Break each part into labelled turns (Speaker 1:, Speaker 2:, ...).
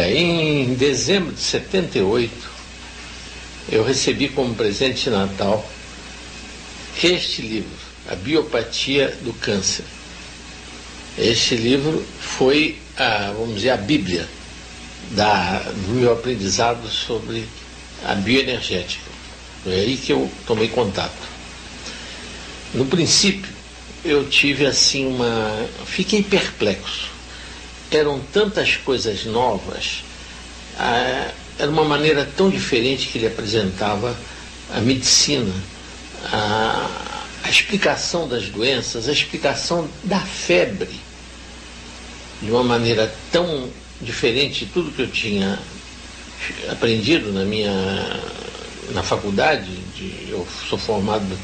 Speaker 1: Em dezembro de 78, eu recebi como presente de Natal este livro, A Biopatia do Câncer. Este livro foi, vamos dizer, a Bíblia do meu aprendizado sobre a bioenergética. Foi aí que eu tomei contato. No princípio, eu tive assim fiquei perplexo. Eram tantas coisas novas, era uma maneira tão diferente que ele apresentava a medicina, a explicação das doenças, a explicação da febre, de uma maneira tão diferente de tudo que eu tinha aprendido na faculdade. Eu sou me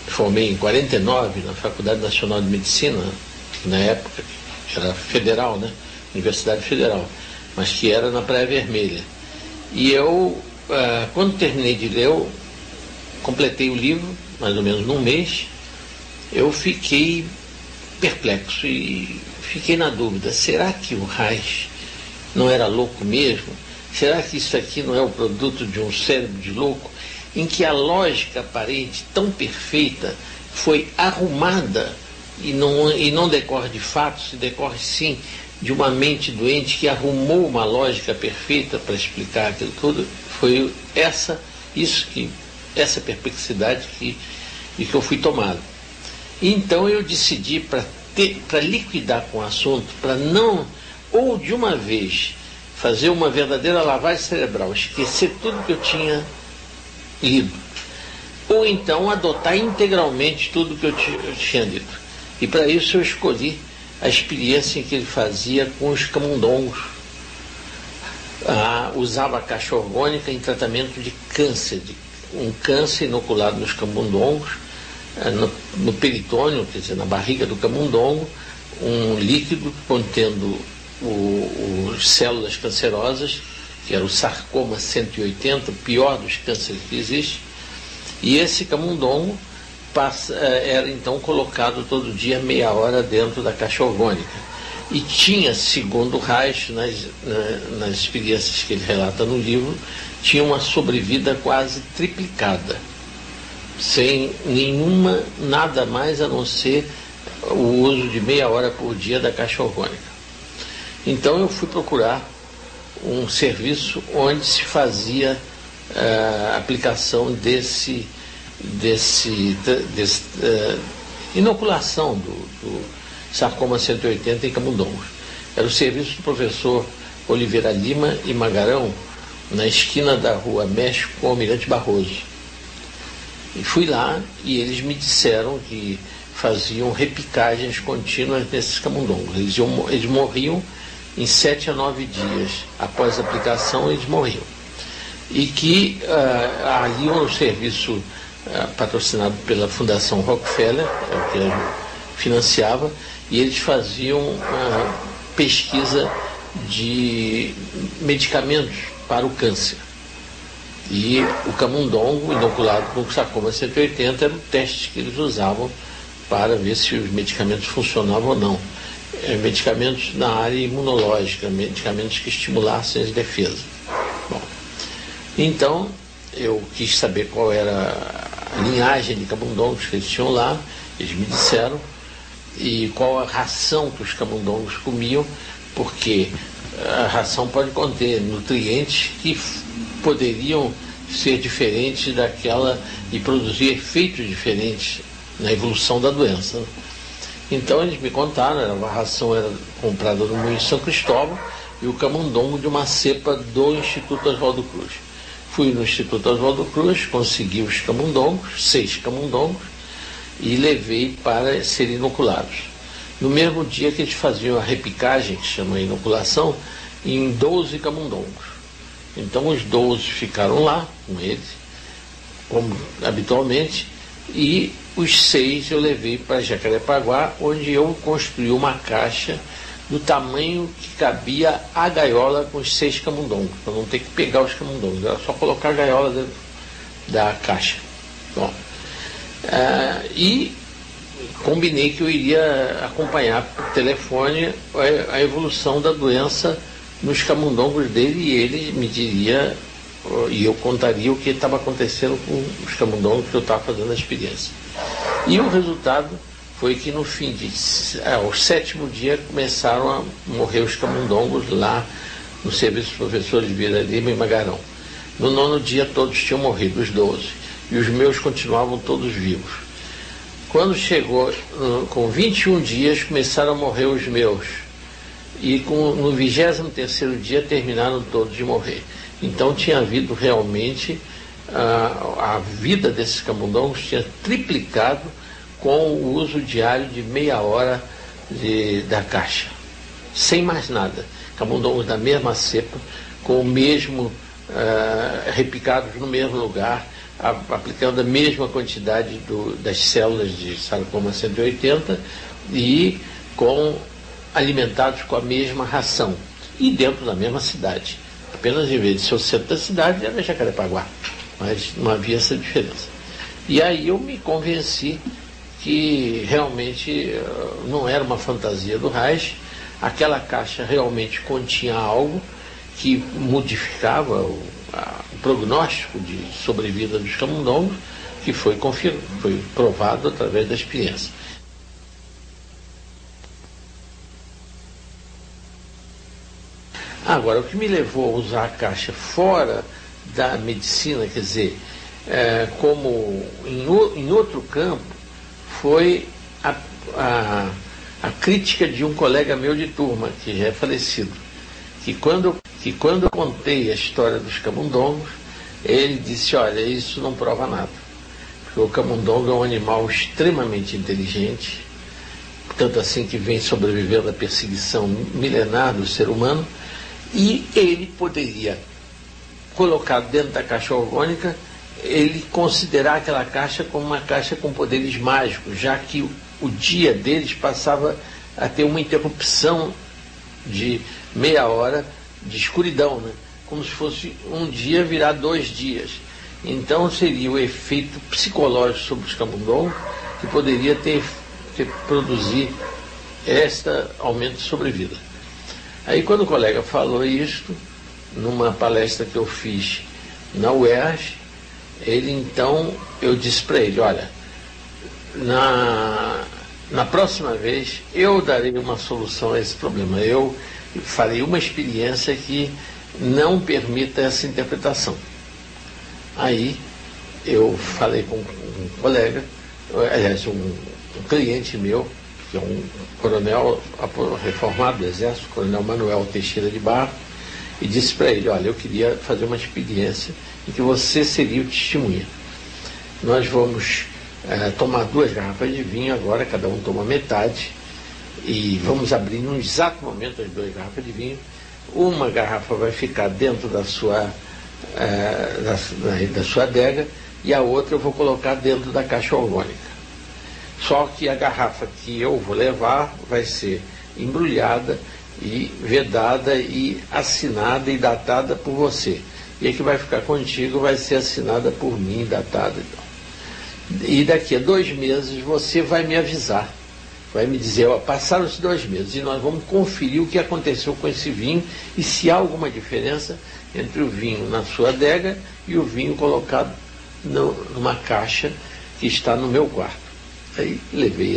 Speaker 1: formei em 49 na Faculdade Nacional de Medicina, que na época era federal, né? Universidade Federal, mas que era na Praia Vermelha. E eu, quando terminei de ler, eu completei o livro, mais ou menos num mês. Eu fiquei perplexo e fiquei na dúvida: será que o Reich não era louco mesmo? Será que isso aqui não é o produto de um cérebro de louco, em que a lógica aparente tão perfeita foi arrumada e não decorre de fatos, se decorre sim de uma mente doente que arrumou uma lógica perfeita para explicar aquilo tudo? Foi essa perplexidade que eu fui tomado. Então eu decidi, para liquidar com o assunto, para não, ou de uma vez, fazer uma verdadeira lavagem cerebral, esquecer tudo que eu tinha lido, ou então adotar integralmente tudo que eu tinha lido. E para isso eu escolhi a experiência que ele fazia com os camundongos. Usava a caixa orgânica em tratamento de câncer, um câncer inoculado nos camundongos, no peritônio, quer dizer, na barriga do camundongo, um líquido contendo as células cancerosas, que era o sarcoma 180, o pior dos cânceres que existe. E esse camundongo era então colocado todo dia meia hora dentro da caixa orgânica. E tinha, segundo Reich, nas experiências que ele relata no livro, tinha uma sobrevida quase triplicada, sem nada mais a não ser o uso de meia hora por dia da caixa orgânica. Então eu fui procurar um serviço onde se fazia a aplicação desse inoculação do sarcoma 180 em camundongos. Era o serviço do professor Oliveira Lima e Magarão, na esquina da rua México com Almirante Barroso. E fui lá e eles me disseram que faziam repicagens contínuas nesses camundongos. Eles morriam em 7 a 9 dias. Após a aplicação, eles morriam. E que ali um serviço patrocinado pela Fundação Rockefeller, que financiava, e eles faziam pesquisa de medicamentos para o câncer. E o camundongo inoculado com o sarcoma 180 era o teste que eles usavam para ver se os medicamentos funcionavam ou não. Medicamentos na área imunológica, medicamentos que estimulassem as defesas. Bom, então eu quis saber qual era a linhagem de camundongos que eles tinham lá. Eles me disseram, e qual a ração que os camundongos comiam, porque a ração pode conter nutrientes que poderiam ser diferentes daquela e produzir efeitos diferentes na evolução da doença. Então eles me contaram, a ração era comprada no Moinho São Cristóvão e o camundongo de uma cepa do Instituto Oswaldo Cruz. Fui no Instituto Oswaldo Cruz, consegui os camundongos, 6 camundongos, e levei para serem inoculados. No mesmo dia que eles faziam a repicagem, que chama inoculação, em 12 camundongos. Então os 12 ficaram lá com eles, como habitualmente, e os 6 eu levei para Jacarepaguá, onde eu construí uma caixa do tamanho que cabia a gaiola com os 6 camundongos, para não ter que pegar os camundongos, era só colocar a gaiola dentro da caixa. Bom, e combinei que eu iria acompanhar por telefone a evolução da doença nos camundongos dele, e ele me diria, e eu contaria o que estava acontecendo com os camundongos que eu estava fazendo a experiência. E o resultado foi que no fim ao 7º dia começaram a morrer os camundongos lá no serviço dos professores de Vieira Lima e Magarão. No 9º dia todos tinham morrido, os 12, e os meus continuavam todos vivos. Quando chegou com 21 dias começaram a morrer os meus, e no 23º dia terminaram todos de morrer. Então tinha havido realmente, a vida desses camundongos tinha triplicado com o uso diário de meia hora da caixa, sem mais nada. Camundongos da mesma cepa, com o mesmo, repicados no mesmo lugar, aplicando a mesma quantidade das células de sarcoma 180 e alimentados com a mesma ração e dentro da mesma cidade. Apenas em vez de ser o centro da cidade era Jacarepaguá, mas não havia essa diferença. E aí eu me convenci que realmente não era uma fantasia do Reich, aquela caixa realmente continha algo que modificava o prognóstico de sobrevida dos camundongos, que foi provado através da experiência. Agora, o que me levou a usar a caixa fora da medicina, quer dizer, como em outro campo, foi a crítica de um colega meu de turma, que já é falecido, que quando eu contei a história dos camundongos, ele disse: olha, isso não prova nada, porque o camundongo é um animal extremamente inteligente, tanto assim que vem sobrevivendo à perseguição milenar do ser humano, e ele poderia, colocado dentro da caixa orgânica, ele considerar aquela caixa como uma caixa com poderes mágicos, já que o dia deles passava a ter uma interrupção de meia hora de escuridão, né? Como se fosse um dia virar 2 dias. Então seria o efeito psicológico sobre os camundongos que poderia produzir este aumento de sobrevida. Aí quando o colega falou isto, numa palestra que eu fiz na UERJ, eu disse para ele: olha, na próxima vez eu darei uma solução a esse problema, eu farei uma experiência que não permita essa interpretação. Aí eu falei com um colega, aliás, um cliente meu, que é um coronel reformado do Exército, coronel Manuel Teixeira de Barro, e disse para ele: olha, eu queria fazer uma experiência em que você seria o testemunha. Nós vamos tomar 2 garrafas de vinho agora, cada um toma metade, e vamos abrir num exato momento as 2 garrafas de vinho. Uma garrafa vai ficar dentro da sua adega, e a outra eu vou colocar dentro da caixa orgânica. Só que a garrafa que eu vou levar vai ser embrulhada e vedada e assinada e datada por você. E a que vai ficar contigo vai ser assinada por mim, datada e tal. E daqui a 2 meses você vai me avisar, vai me dizer: ó, passaram-se 2 meses e nós vamos conferir o que aconteceu com esse vinho e se há alguma diferença entre o vinho na sua adega e o vinho colocado numa caixa que está no meu quarto. Aí levei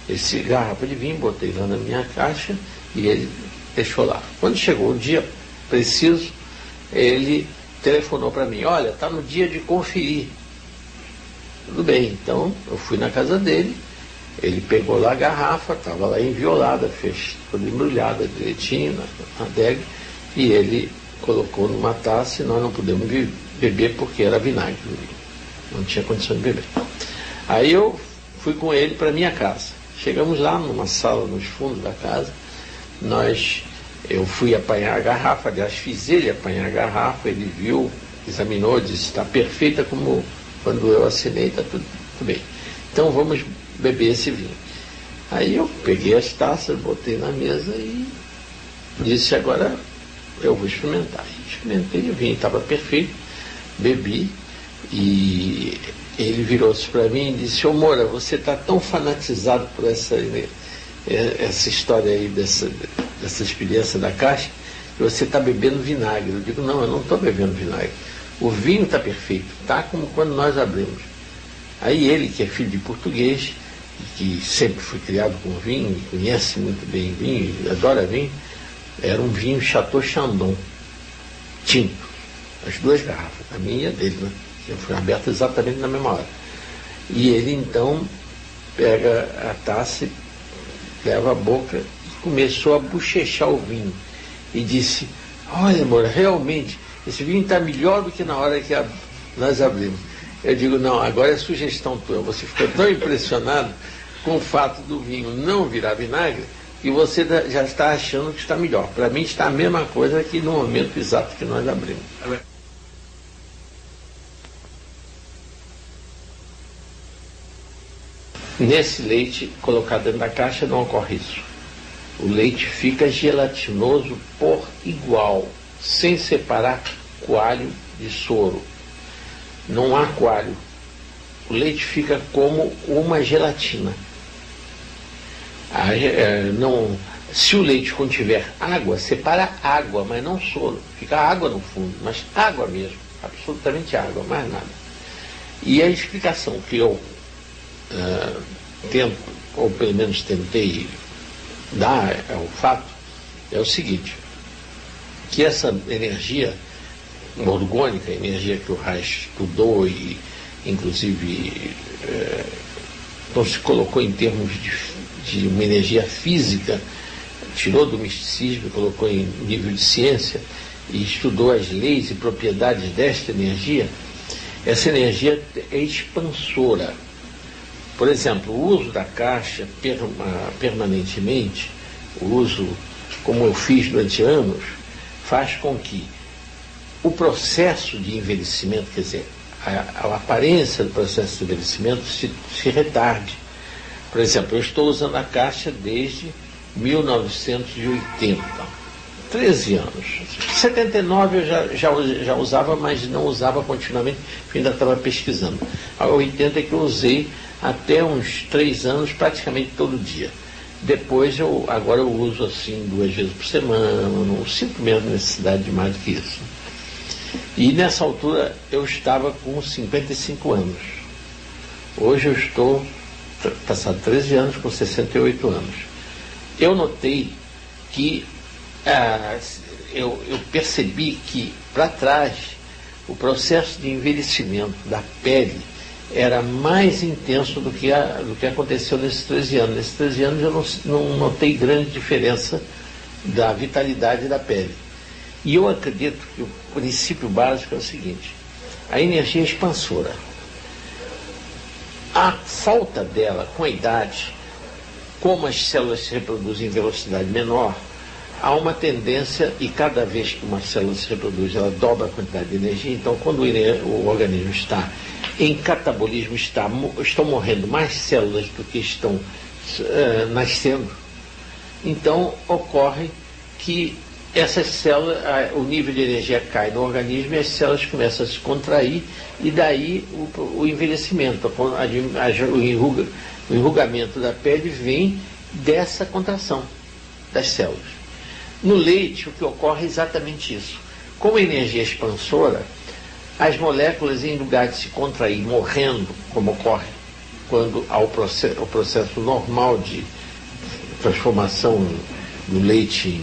Speaker 1: esse garrafa de vinho, botei lá na minha caixa e ele deixou lá. Quando chegou o dia preciso, ele telefonou para mim: olha, está no dia de conferir. Tudo bem, então eu fui na casa dele, ele pegou lá a garrafa, estava lá enviolada, fez toda embrulhada direitinho na adega, e ele colocou numa taça e nós não pudemos beber porque era vinagre, não tinha condição de beber. Aí eu fui com ele para minha casa. Chegamos lá numa sala nos fundos da casa, eu fui apanhar a garrafa, aliás, fiz ele apanhar a garrafa, ele viu, examinou, disse: está perfeita como quando eu assinei, está tudo bem. Então vamos beber esse vinho. Aí eu peguei as taças, botei na mesa e disse: agora eu vou experimentar. Experimentei, o vinho estava perfeito, bebi, e ele virou-se para mim e disse: ô Moura, você está tão fanatizado por essa história aí, dessa experiência da caixa, que você está bebendo vinagre. Eu digo, não, eu não estou bebendo vinagre. O vinho está perfeito, está como quando nós abrimos. Aí ele, que é filho de português, que sempre foi criado com vinho, conhece muito bem vinho, adora vinho, era um vinho Chateau Chandon, tinto, as duas garrafas, a minha e a dele, né? Que foi aberta exatamente na mesma hora. E ele então pega a taça, leva a boca e começou a bochechar o vinho. E disse, olha, amor, realmente, esse vinho está melhor do que na hora que nós abrimos. Eu digo, não, agora é sugestão tua. Você ficou tão impressionado com o fato do vinho não virar vinagre que você já está achando que está melhor. Para mim está a mesma coisa que no momento exato que nós abrimos. Nesse leite colocado dentro da caixa não ocorre isso. O leite fica gelatinoso por igual, sem separar coalho de soro. Não há coalho. O leite fica como uma gelatina. Se o leite contiver água, separa água, mas não soro. Fica água no fundo, mas água mesmo. Absolutamente água, mais nada. E a explicação que eu tento, ou pelo menos tentei dar ao fato, é o seguinte, que essa energia orgânica, energia que o Reich estudou e inclusive não se colocou em termos de uma energia física, tirou do misticismo e colocou em nível de ciência e estudou as leis e propriedades desta energia. Essa energia é expansora. Por exemplo, o uso da caixa permanentemente, o uso como eu fiz durante anos, faz com que o processo de envelhecimento, quer dizer, a aparência do processo de envelhecimento se retarde. Por exemplo, eu estou usando a caixa desde 1980, 13 anos. 79 eu já usava, mas não usava continuamente, porque ainda estava pesquisando. A 80 é que eu usei até uns 3 anos, praticamente todo dia. Depois, agora eu uso assim 2 vezes por semana, não sinto mesmo necessidade de mais do que isso. E nessa altura eu estava com 55 anos. Hoje eu estou, passado 13 anos, com 68 anos. Eu notei que, eu percebi que para trás o processo de envelhecimento da pele era mais intenso do que aconteceu nesses 13 anos. Nesses 13 anos eu não notei grande diferença da vitalidade da pele. E eu acredito que o princípio básico é o seguinte: a energia é expansora. A falta dela com a idade, como as células se reproduzem em velocidade menor, há uma tendência, e cada vez que uma célula se reproduz, ela dobra a quantidade de energia. Então, quando o organismo está em catabolismo, estão morrendo mais células do que estão nascendo. Então, ocorre que essas células, o nível de energia cai no organismo e as células começam a se contrair, e daí o envelhecimento, o enrugamento da pele vem dessa contração das células. No leite, o que ocorre é exatamente isso. Como a energia é expansora, as moléculas, em lugar de se contrair morrendo, como ocorre quando há o processo normal de transformação do leite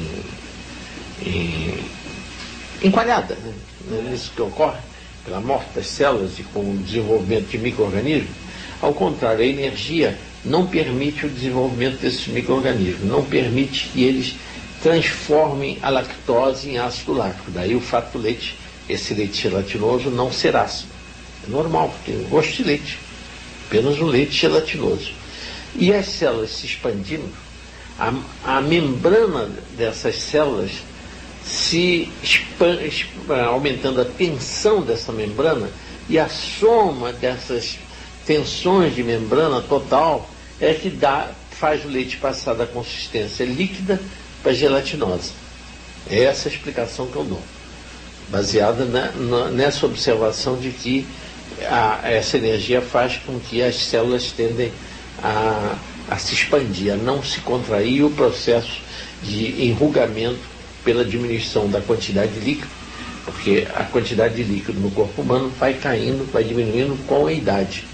Speaker 1: em coalhada, né? É isso que ocorre pela morte das células e com o desenvolvimento de micro-organismos. Ao contrário, a energia não permite o desenvolvimento desses micro-organismos, não permite que eles transformem a lactose em ácido lático. Daí o fato do leite, esse leite gelatinoso, não ser ácido. É normal, porque tem gosto de leite, apenas um leite gelatinoso. E as células se expandindo, a membrana dessas células aumentando a tensão dessa membrana, e a soma dessas tensões de membrana total é que faz o leite passar da consistência líquida para gelatinosa. É essa a explicação que eu dou, baseada nessa observação de que essa energia faz com que as células tendem a se expandir, a não se contrair, e o processo de enrugamento pela diminuição da quantidade de líquido, porque a quantidade de líquido no corpo humano vai caindo, vai diminuindo com a idade.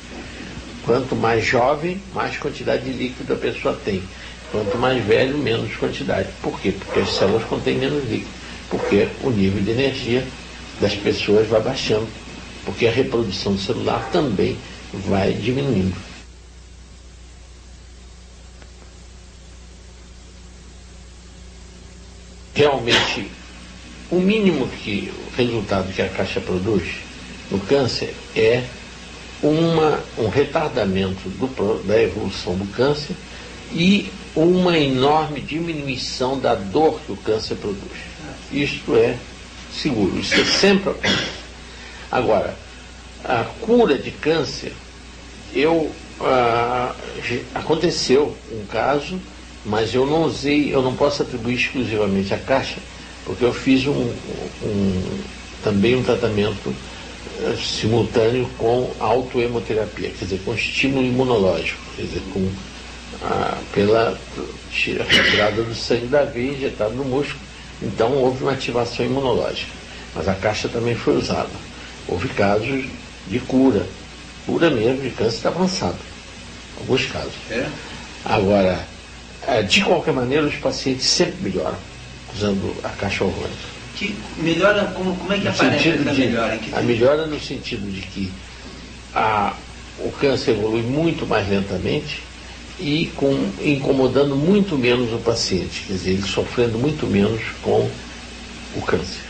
Speaker 1: Quanto mais jovem, mais quantidade de líquido a pessoa tem. Quanto mais velho, menos quantidade. Por quê? Porque as células contêm menos líquido. Porque o nível de energia das pessoas vai baixando. Porque a reprodução celular também vai diminuindo. Realmente, o mínimo que o resultado que a caixa produz no câncer é um retardamento da evolução do câncer e uma enorme diminuição da dor que o câncer produz. Isto é seguro, isso é sempre acontece. Agora, a cura de câncer, aconteceu um caso, mas eu não usei, eu não posso atribuir exclusivamente à caixa, porque eu fiz também um tratamento simultâneo com autohemoterapia, quer dizer, com estímulo imunológico, quer dizer, pela retirada do sangue da veia injetado no músculo. Então houve uma ativação imunológica, mas a caixa também foi usada. Houve casos de cura mesmo, de câncer avançado, alguns casos. Agora, de qualquer maneira, os pacientes sempre melhoram usando a caixa orgânica.
Speaker 2: Que melhora, como é que aparece essa melhora?
Speaker 1: A melhora no sentido de que o câncer evolui muito mais lentamente e incomodando muito menos o paciente, quer dizer, ele sofrendo muito menos com o câncer.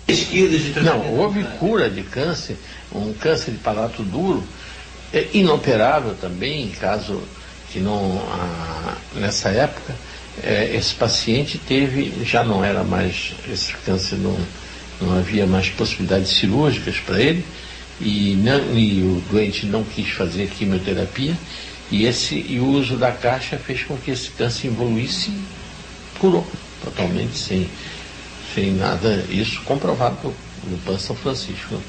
Speaker 2: Pesquisas de tratamento.
Speaker 1: Não, houve cura de câncer, um câncer de palato duro, inoperável também, em caso que não, nessa época, esse paciente já não era mais, esse câncer não havia mais possibilidades cirúrgicas para ele, e o doente não quis fazer quimioterapia, e o uso da caixa fez com que esse câncer evoluísse, curou totalmente, sem nada, isso comprovado no PAN São Francisco.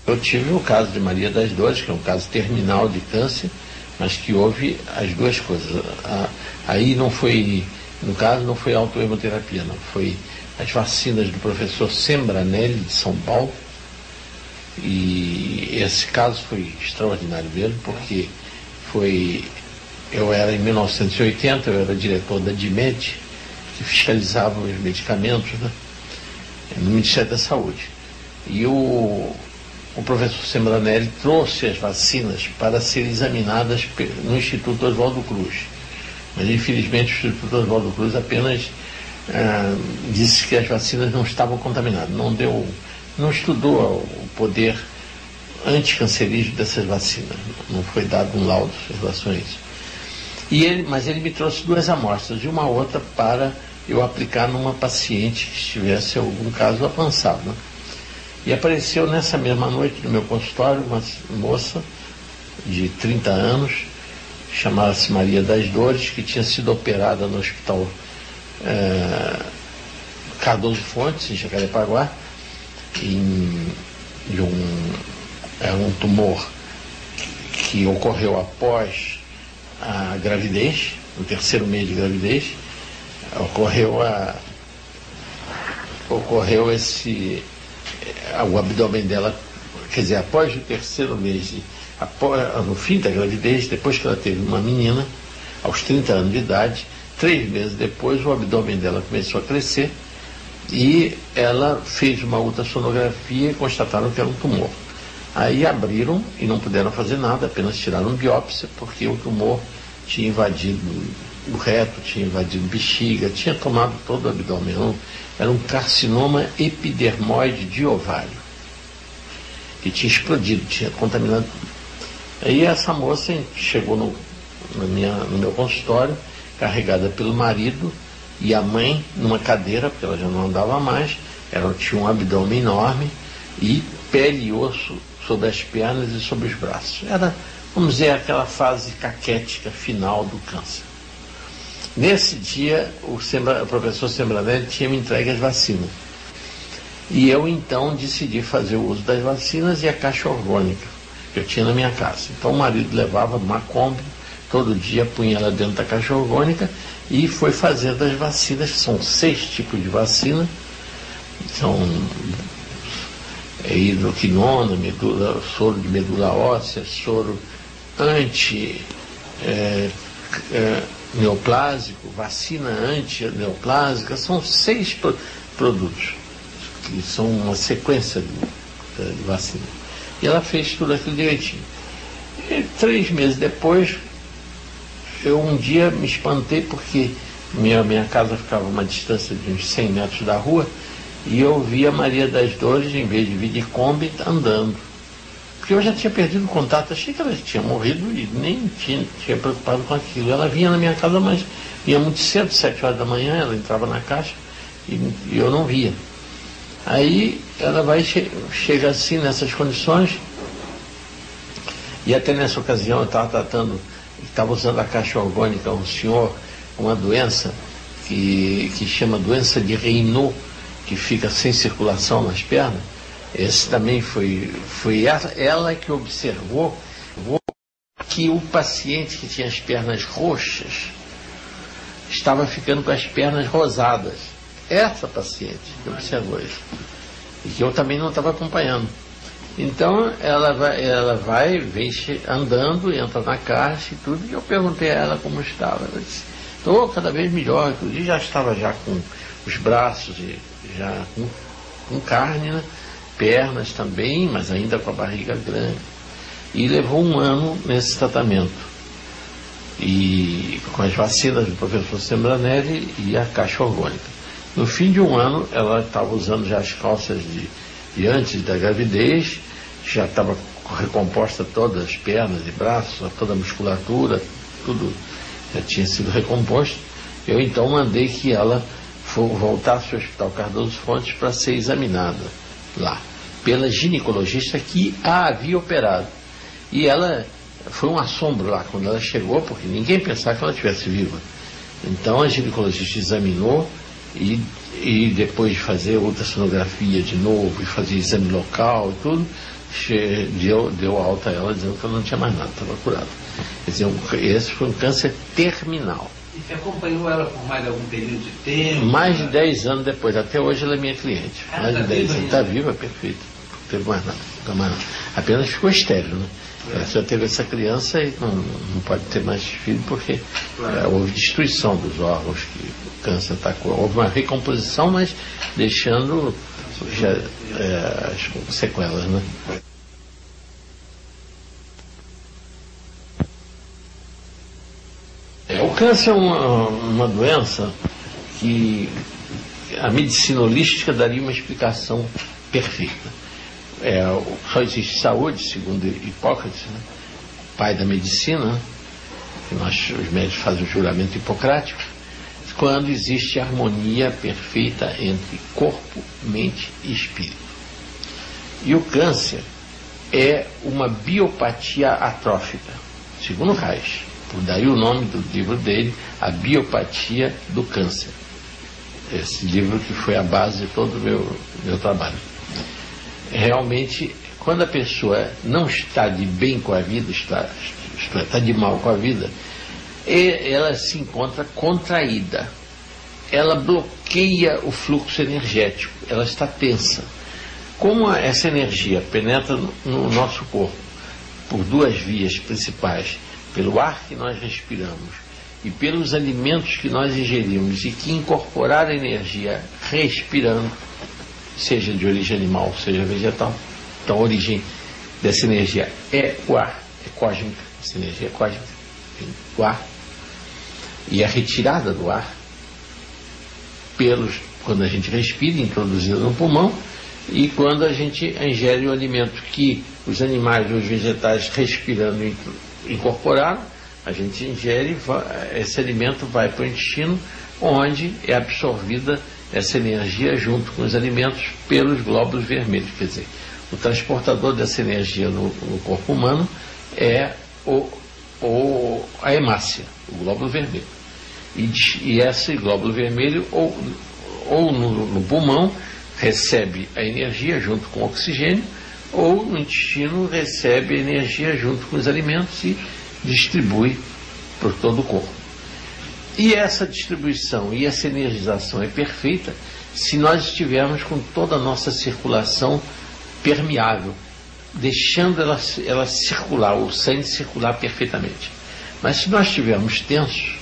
Speaker 1: Eu tive o caso de Maria das Dores, que é um caso terminal de câncer, mas que houve as duas coisas. Aí não foi, no caso, não foi autohemoterapia, não. Foi as vacinas do professor Sembranelli, de São Paulo. E esse caso foi extraordinário mesmo, porque eu era em 1980, eu era diretor da DIMED, que fiscalizava os medicamentos, né, no Ministério da Saúde. E o professor Sembranelli trouxe as vacinas para serem examinadas no Instituto Oswaldo Cruz. Mas, infelizmente, o Instituto Oswaldo Cruz apenas disse que as vacinas não estavam contaminadas. Não estudou o poder anticancerígeno dessas vacinas. Não foi dado um laudo em relação a isso. Mas ele me trouxe 2 amostras e uma outra para eu aplicar numa paciente que estivesse algum caso avançado, né? E apareceu nessa mesma noite no meu consultório uma moça de 30 anos, chamava-se Maria das Dores, que tinha sido operada no Hospital Cardoso Fontes, em Jacarepaguá, era um tumor que ocorreu após a gravidez, no 3º mês de gravidez, o abdômen dela, quer dizer, após o 3º mês, no fim da gravidez, depois que ela teve uma menina, aos 30 anos de idade, 3 meses depois, o abdômen dela começou a crescer e ela fez uma ultrassonografia e constataram que era um tumor. Aí abriram e não puderam fazer nada, apenas tiraram biópsia, porque o tumor tinha invadido o reto, tinha invadido bexiga, tinha tomado todo o abdômen. Era um carcinoma epidermoide de ovário, que tinha explodido, tinha contaminado tudo. Aí essa moça chegou no meu consultório, carregada pelo marido e a mãe numa cadeira, porque ela já não andava mais. Ela tinha um abdômen enorme e pele e osso sobre as pernas e sobre os braços. Era, vamos dizer, aquela fase caquética final do câncer. Nesse dia, o professor Sembranelli tinha me entregue as vacinas. E eu então decidi fazer o uso das vacinas e a caixa orgânica que eu tinha na minha casa. Então o marido levava numa Kombi, todo dia punha ela dentro da caixa orgânica e foi fazendo as vacinas. São 6 tipos de vacina, são hidroquinona, soro de medula óssea, soro neoplásico, vacina anti-neoplásica. São 6 produtos que são uma sequência de vacina. E ela fez tudo aquilo direitinho. E 3 meses depois, eu um dia me espantei porque minha casa ficava a uma distância de uns 100 metros da rua e eu vi a Maria das Dores, em vez de vir de Kombi, andando. Porque eu já tinha perdido o contato, achei que ela tinha morrido e nem tinha preocupado com aquilo. Ela vinha na minha casa, mas vinha muito cedo, 7 horas da manhã, ela entrava na caixa e eu não via. Aí ela chega assim nessas condições, e até nessa ocasião eu estava usando a caixa orgânica, um senhor com uma doença que chama doença de Raynaud, que fica sem circulação nas pernas. Esse também foi ela que observou que o paciente que tinha as pernas roxas estava ficando com as pernas rosadas. Essa paciente que observou isso. E que eu também não estava acompanhando. Então ela vem andando, entra na caixa e tudo, e eu perguntei a ela como estava. Ela disse, estou cada vez melhor, e já estava com os braços já com carne, né? Pernas também, mas ainda com a barriga grande. E levou 1 ano nesse tratamento. E com as vacinas do professor Sembranelli e a caixa orgânica. No fim de 1 ano, ela estava usando já as calças de antes da gravidez, já estava recomposta todas as pernas e braços, toda a musculatura, tudo já tinha sido recomposto. Eu então mandei que ela voltasse ao Hospital Cardoso Fontes para ser examinada lá, pela ginecologista que a havia operado. E ela, foi um assombro lá quando ela chegou, porque ninguém pensava que ela estivesse viva. Então a ginecologista examinou, e depois de fazer ultrassonografia de novo e fazer exame local e tudo, deu alta a ela dizendo que ela não tinha mais nada, estava curada. Quer dizer, esse foi um câncer terminal.
Speaker 2: E você acompanhou ela por mais algum período de tempo?
Speaker 1: Mais de 10 anos depois, até hoje ela é minha cliente. Mais de 10 anos, está viva, perfeita. Não teve mais nada, não mais nada. Apenas ficou estéril, né? Ela já teve essa criança e não pode ter mais filho porque houve destruição dos órgãos que o câncer atacou. Houve uma recomposição, mas deixando as sequelas, né? O câncer é uma doença que a medicina holística daria uma explicação perfeita. Só existe saúde, segundo Hipócrates, né? Pai da medicina, que os médicos fazem o juramento hipocrático, quando existe harmonia perfeita entre corpo, mente e espírito. E o câncer é uma biopatia atrófica, segundo Reich. Daí o nome do livro dele, A Biopatia do Câncer. Esse livro que foi a base de todo o meu trabalho. Realmente, quando a pessoa não está de bem com a vida, está de mal com a vida, ela se encontra contraída. Ela bloqueia o fluxo energético, ela está tensa. Como essa energia penetra no nosso corpo por 2 vias principais, pelo ar que nós respiramos e pelos alimentos que nós ingerimos, e que incorporar a energia respirando, seja de origem animal, seja vegetal. Então a origem dessa energia é o ar, é cósmica, essa energia é cósmica, o ar, e a retirada do ar quando a gente respira, introduzido no pulmão, e quando a gente ingere o alimento que os animais ou os vegetais respirando incorporaram, a gente ingere, esse alimento vai para o intestino, onde é absorvida essa energia junto com os alimentos pelos glóbulos vermelhos. Quer dizer, o transportador dessa energia no corpo humano é a hemácia, o glóbulo vermelho. E esse glóbulo vermelho, ou no pulmão, recebe a energia junto com o oxigênio, ou no intestino recebe a energia junto com os alimentos e distribui por todo o corpo. E essa distribuição e essa energização é perfeita se nós estivermos com toda a nossa circulação permeável, deixando ela circular, o sangue circular perfeitamente. Mas se nós estivermos tensos,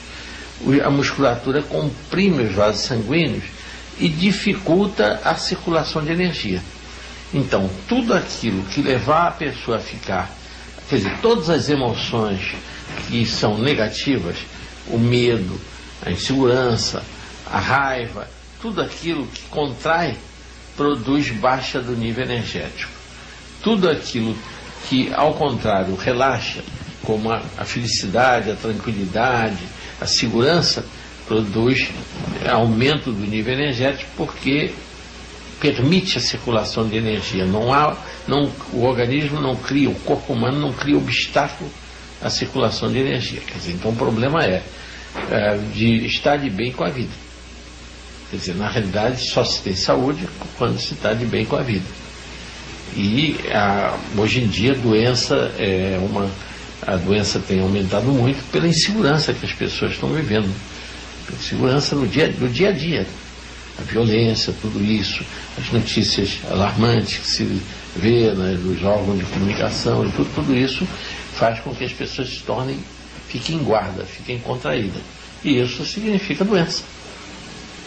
Speaker 1: a musculatura comprime os vasos sanguíneos e dificulta a circulação de energia. Então, tudo aquilo que levar a pessoa a ficar, quer dizer, todas as emoções que são negativas, o medo, a insegurança, a raiva, tudo aquilo que contrai, produz baixa do nível energético. Tudo aquilo que, ao contrário, relaxa, como a felicidade, a tranquilidade, a segurança, produz aumento do nível energético, porque permite a circulação de energia. O organismo não cria, o corpo humano não cria obstáculo à circulação de energia. Quer dizer, então o problema é de estar de bem com a vida. Quer dizer, na realidade só se tem saúde quando se está de bem com a vida. E hoje em dia a doença tem aumentado muito pela insegurança que as pessoas estão vivendo. Pela insegurança no dia a dia. A violência, tudo isso, as notícias alarmantes que se vê nos órgãos de comunicação, e tudo isso faz com que as pessoas fiquem em guarda, fiquem contraídas. E isso significa doença.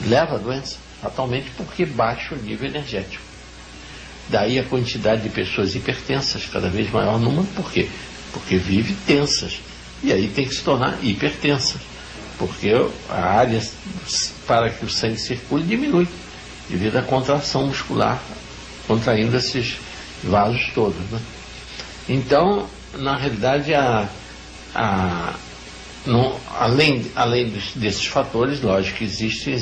Speaker 1: Leva a doença, fatalmente, porque baixa o nível energético. Daí a quantidade de pessoas hipertensas, cada vez maior número. Por quê? Porque vive tensas. E aí tem que se tornar hipertensas. Porque a área para que o sangue circule diminui, devido à contração muscular, contraindo esses vasos todos, né? Então, na realidade, além desses fatores, lógico, existem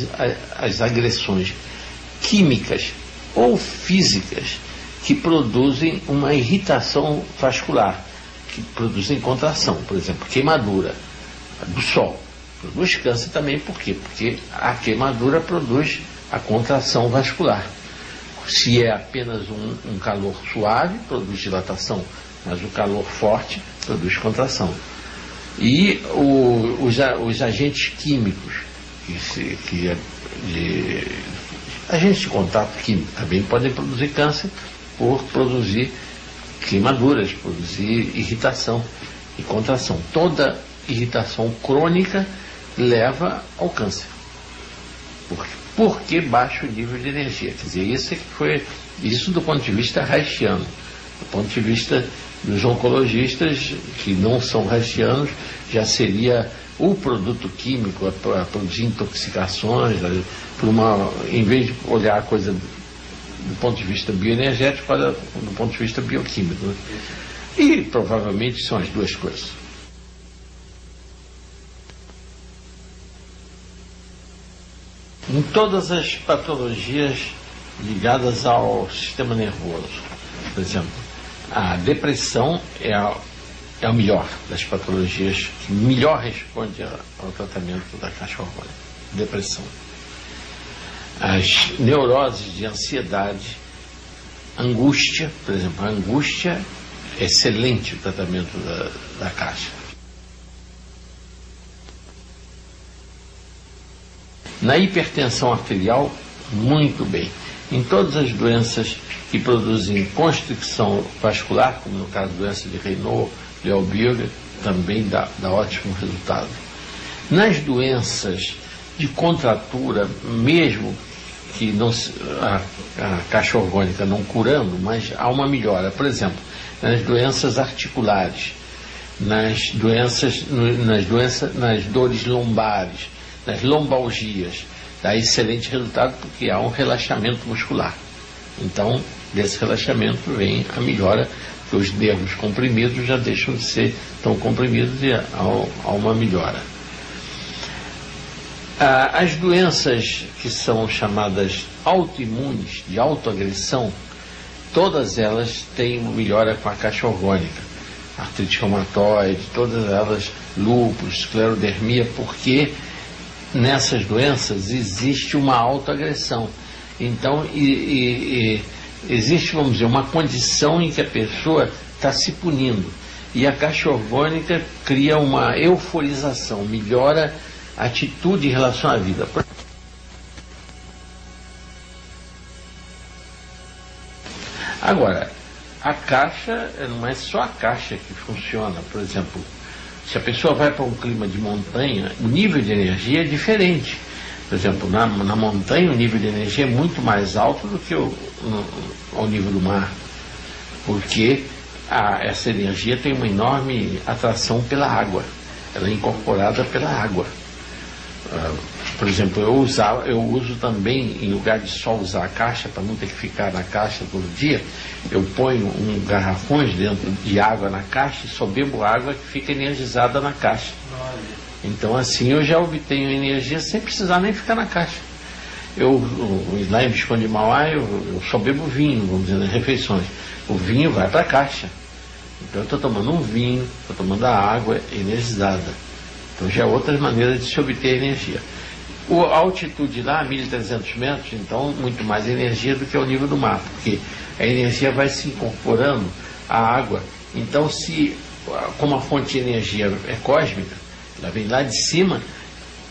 Speaker 1: as agressões químicas ou físicas que produzem uma irritação vascular, que produzem contração. Por exemplo, queimadura do sol produz câncer também. Por quê? Porque a queimadura produz a contração vascular. Se é apenas um calor suave, produz dilatação, mas o calor forte produz contração. E os agentes químicos, agentes de contato químico, também podem produzir câncer por produzir queimaduras, produzir irritação e contração. Toda irritação crônica leva ao câncer. Porque baixa o nível de energia. Quer dizer, isso do ponto de vista haitiano. Do ponto de vista dos oncologistas, que não são haitianos, já seria o produto químico a produzir intoxicações, em vez de olhar a coisa do ponto de vista bioenergético, olha do ponto de vista bioquímico, né? E provavelmente são as duas coisas. Em todas as patologias ligadas ao sistema nervoso, por exemplo, a depressão é o melhor das patologias, que melhor responde ao tratamento da caixa hormônica. Depressão. As neuroses de ansiedade, angústia, por exemplo, a angústia é excelente o tratamento da caixa. Na hipertensão arterial, muito bem. Em todas as doenças que produzem constricção vascular, como no caso da doença de Raynaud, Leopold, também dá ótimo resultado. Nas doenças de contratura, mesmo que a caixa orgânica não curando, mas há uma melhora. Por exemplo, nas doenças articulares, nas dores lombares, nas lombalgias, dá excelente resultado porque há um relaxamento muscular. Então, desse relaxamento vem a melhora, porque os nervos comprimidos já deixam de ser tão comprimidos e há uma melhora. As doenças que são chamadas autoimunes, de autoagressão, todas elas têm melhora com a caixa orgânica. Artrite reumatoide, todas elas, lúpus, esclerodermia, porque nessas doenças existe uma autoagressão, Então, existe, vamos dizer, uma condição em que a pessoa está se punindo. E a caixa orgânica cria uma euforização, melhora a atitude em relação à vida. Agora, a caixa, não é só a caixa que funciona. Por exemplo, se a pessoa vai para um clima de montanha, o nível de energia é diferente. Por exemplo, na montanha o nível de energia é muito mais alto do que ao nível do mar, porque essa energia tem uma enorme atração pela água, ela é incorporada pela água. Por exemplo, eu uso também, em lugar de só usar a caixa, para não ter que ficar na caixa todo dia, eu ponho garrafões dentro de água na caixa e só bebo água que fica energizada na caixa. Então assim eu já obtenho energia sem precisar nem ficar na caixa. Lá em Visconde de Mauá eu só bebo vinho, vamos dizer, nas refeições. O vinho vai para a caixa. Então eu estou tomando um vinho, estou tomando a água energizada. Então já é outras maneiras de se obter energia. A altitude lá, 1.300 metros, então muito mais energia do que ao nível do mar, porque a energia vai se incorporando à água. Então, como a fonte de energia é cósmica, ela vem lá de cima,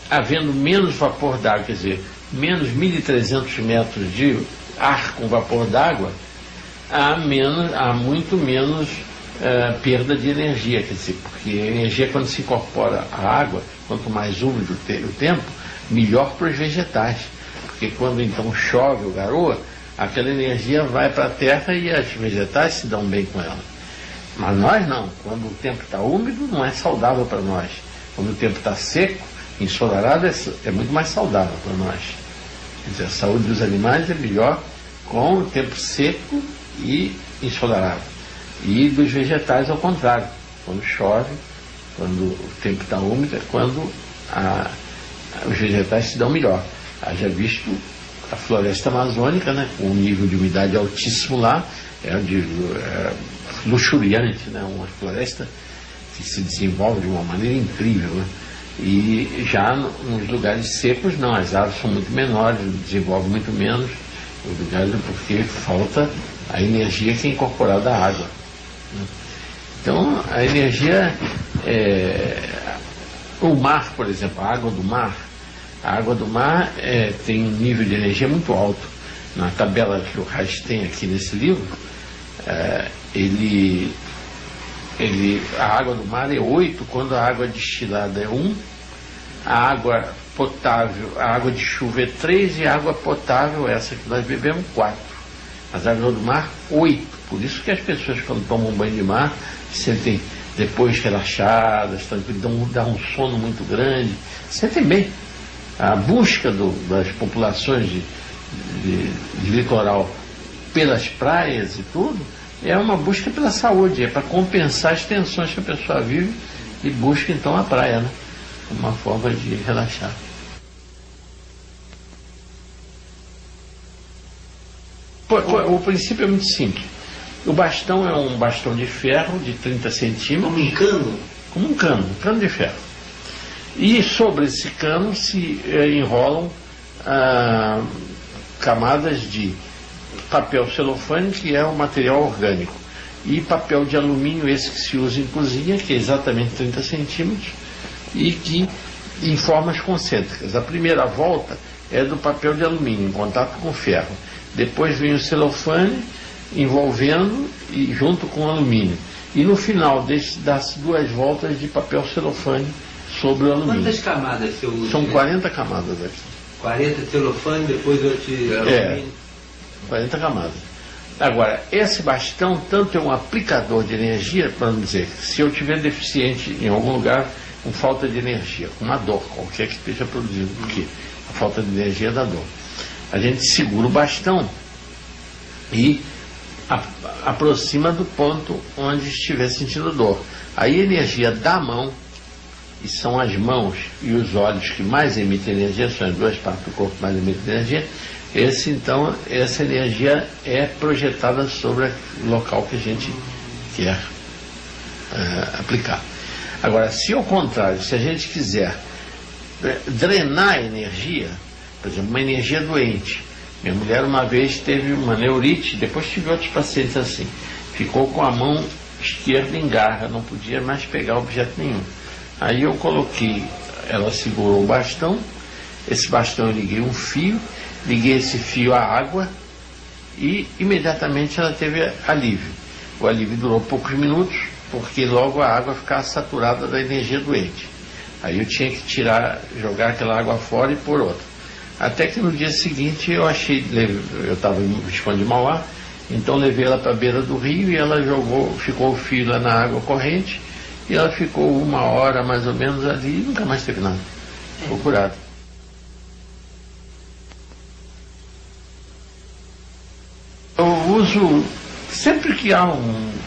Speaker 1: havendo menos vapor d'água, quer dizer, menos 1.300 metros de ar com vapor d'água, há muito menos perda de energia, quer dizer, porque a energia, quando se incorpora à água, quanto mais úmido o tempo, melhor para os vegetais, porque quando então chove ou garoa, aquela energia vai para a terra e os vegetais se dão bem com ela. Mas nós não, quando o tempo está úmido não é saudável para nós, quando o tempo está seco, ensolarado, é muito mais saudável para nós. Quer dizer, a saúde dos animais é melhor com o tempo seco e ensolarado, e dos vegetais ao contrário, quando chove, quando o tempo está úmido, é quando os vegetais se dão melhor. Haja visto a floresta amazônica, né, com um nível de umidade altíssimo lá, luxuriante, né, uma floresta que se desenvolve de uma maneira incrível, né? E já nos lugares secos não, as árvores são muito menores, desenvolvem muito menos, porque falta a energia que é incorporada à água, né? Então a energia o mar, por exemplo, a água do mar tem um nível de energia muito alto. Na tabela que o Reich tem aqui nesse livro, a água do mar é 8, quando a água destilada é 1, a água potável, a água de chuva é 3 e a água potável, essa que nós bebemos, 4. As águas do mar, 8. Por isso que as pessoas, quando tomam banho de mar, se sentem depois relaxadas, dá um sono muito grande, sentem bem. A busca das populações de litoral pelas praias e tudo, é uma busca pela saúde, é para compensar as tensões que a pessoa vive e busca então a praia, né? Uma forma de relaxar. O princípio é muito simples. O bastão é um bastão de ferro de 30 centímetros.
Speaker 2: Como um cano?
Speaker 1: Como um cano de ferro. E sobre esse cano se enrolam camadas de papel celofane, que é um material orgânico, e papel de alumínio, esse que se usa em cozinha, que é exatamente 30 centímetros, e que em formas concêntricas. A primeira volta é do papel de alumínio, em contato com ferro. Depois vem o celofane, envolvendo e junto com o alumínio. E no final dá-se 2 voltas de papel celofane sobre o alumínio.
Speaker 2: Quantas camadas você usa?
Speaker 1: São 40 camadas aqui.
Speaker 2: 40 de celofane, depois alumínio.
Speaker 1: 40 camadas. Agora, esse bastão tanto é um aplicador de energia, para não dizer, se eu tiver deficiente em algum lugar, com falta de energia, com uma dor, qualquer que esteja produzindo, porque a falta de energia dá dor. A gente segura o bastão e aproxima do ponto onde estiver sentindo dor. Aí a energia da mão, e são as mãos e os olhos que mais emitem energia, são as 2 partes do corpo que mais emitem energia, essa energia é projetada sobre o local que a gente quer aplicar. Agora, se ao contrário, se a gente quiser drenar a energia, por exemplo, uma energia doente, Minha mulher uma vez teve uma neurite, depois tive outros pacientes assim. Ficou com a mão esquerda em garra, não podia mais pegar objeto nenhum. Aí eu coloquei, ela segurou o bastão, esse bastão eu liguei um fio, liguei esse fio à água e imediatamente ela teve alívio. O alívio durou poucos minutos, porque logo a água ficava saturada da energia doente. Aí eu tinha que tirar, jogar aquela água fora e pôr outra. Até que no dia seguinte eu estava em Visconde de Mauá, então levei ela para a beira do rio e ela ficou o fio lá na água corrente e ela ficou 1 hora mais ou menos ali e nunca mais teve nada. Ficou curada. Eu uso sempre que há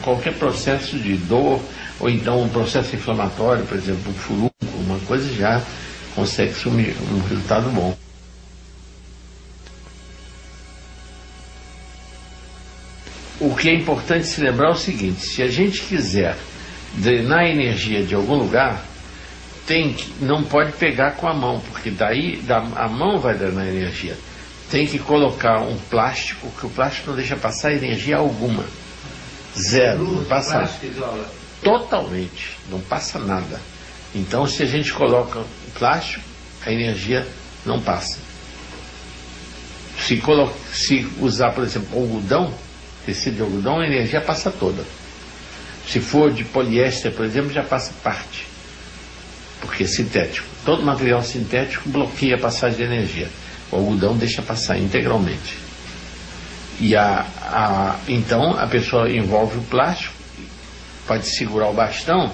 Speaker 1: qualquer processo de dor ou então um processo inflamatório, por exemplo, um furúnculo, uma coisa, já consegue sumir um resultado bom. O que é importante se lembrar é o seguinte: se a gente quiser drenar a energia de algum lugar, não pode pegar com a mão, porque daí a mão vai drenar a energia. Tem que colocar um plástico, que o plástico não deixa passar energia alguma. Zero, não passa totalmente, não passa nada. Então, se a gente coloca plástico, a energia não passa. Se usar, por exemplo, algodão, tecido de algodão, a energia passa toda. Se for de poliéster, por exemplo, já passa parte, porque é sintético. Todo material sintético bloqueia a passagem de energia. O algodão deixa passar integralmente. E então a pessoa envolve o plástico, pode segurar o bastão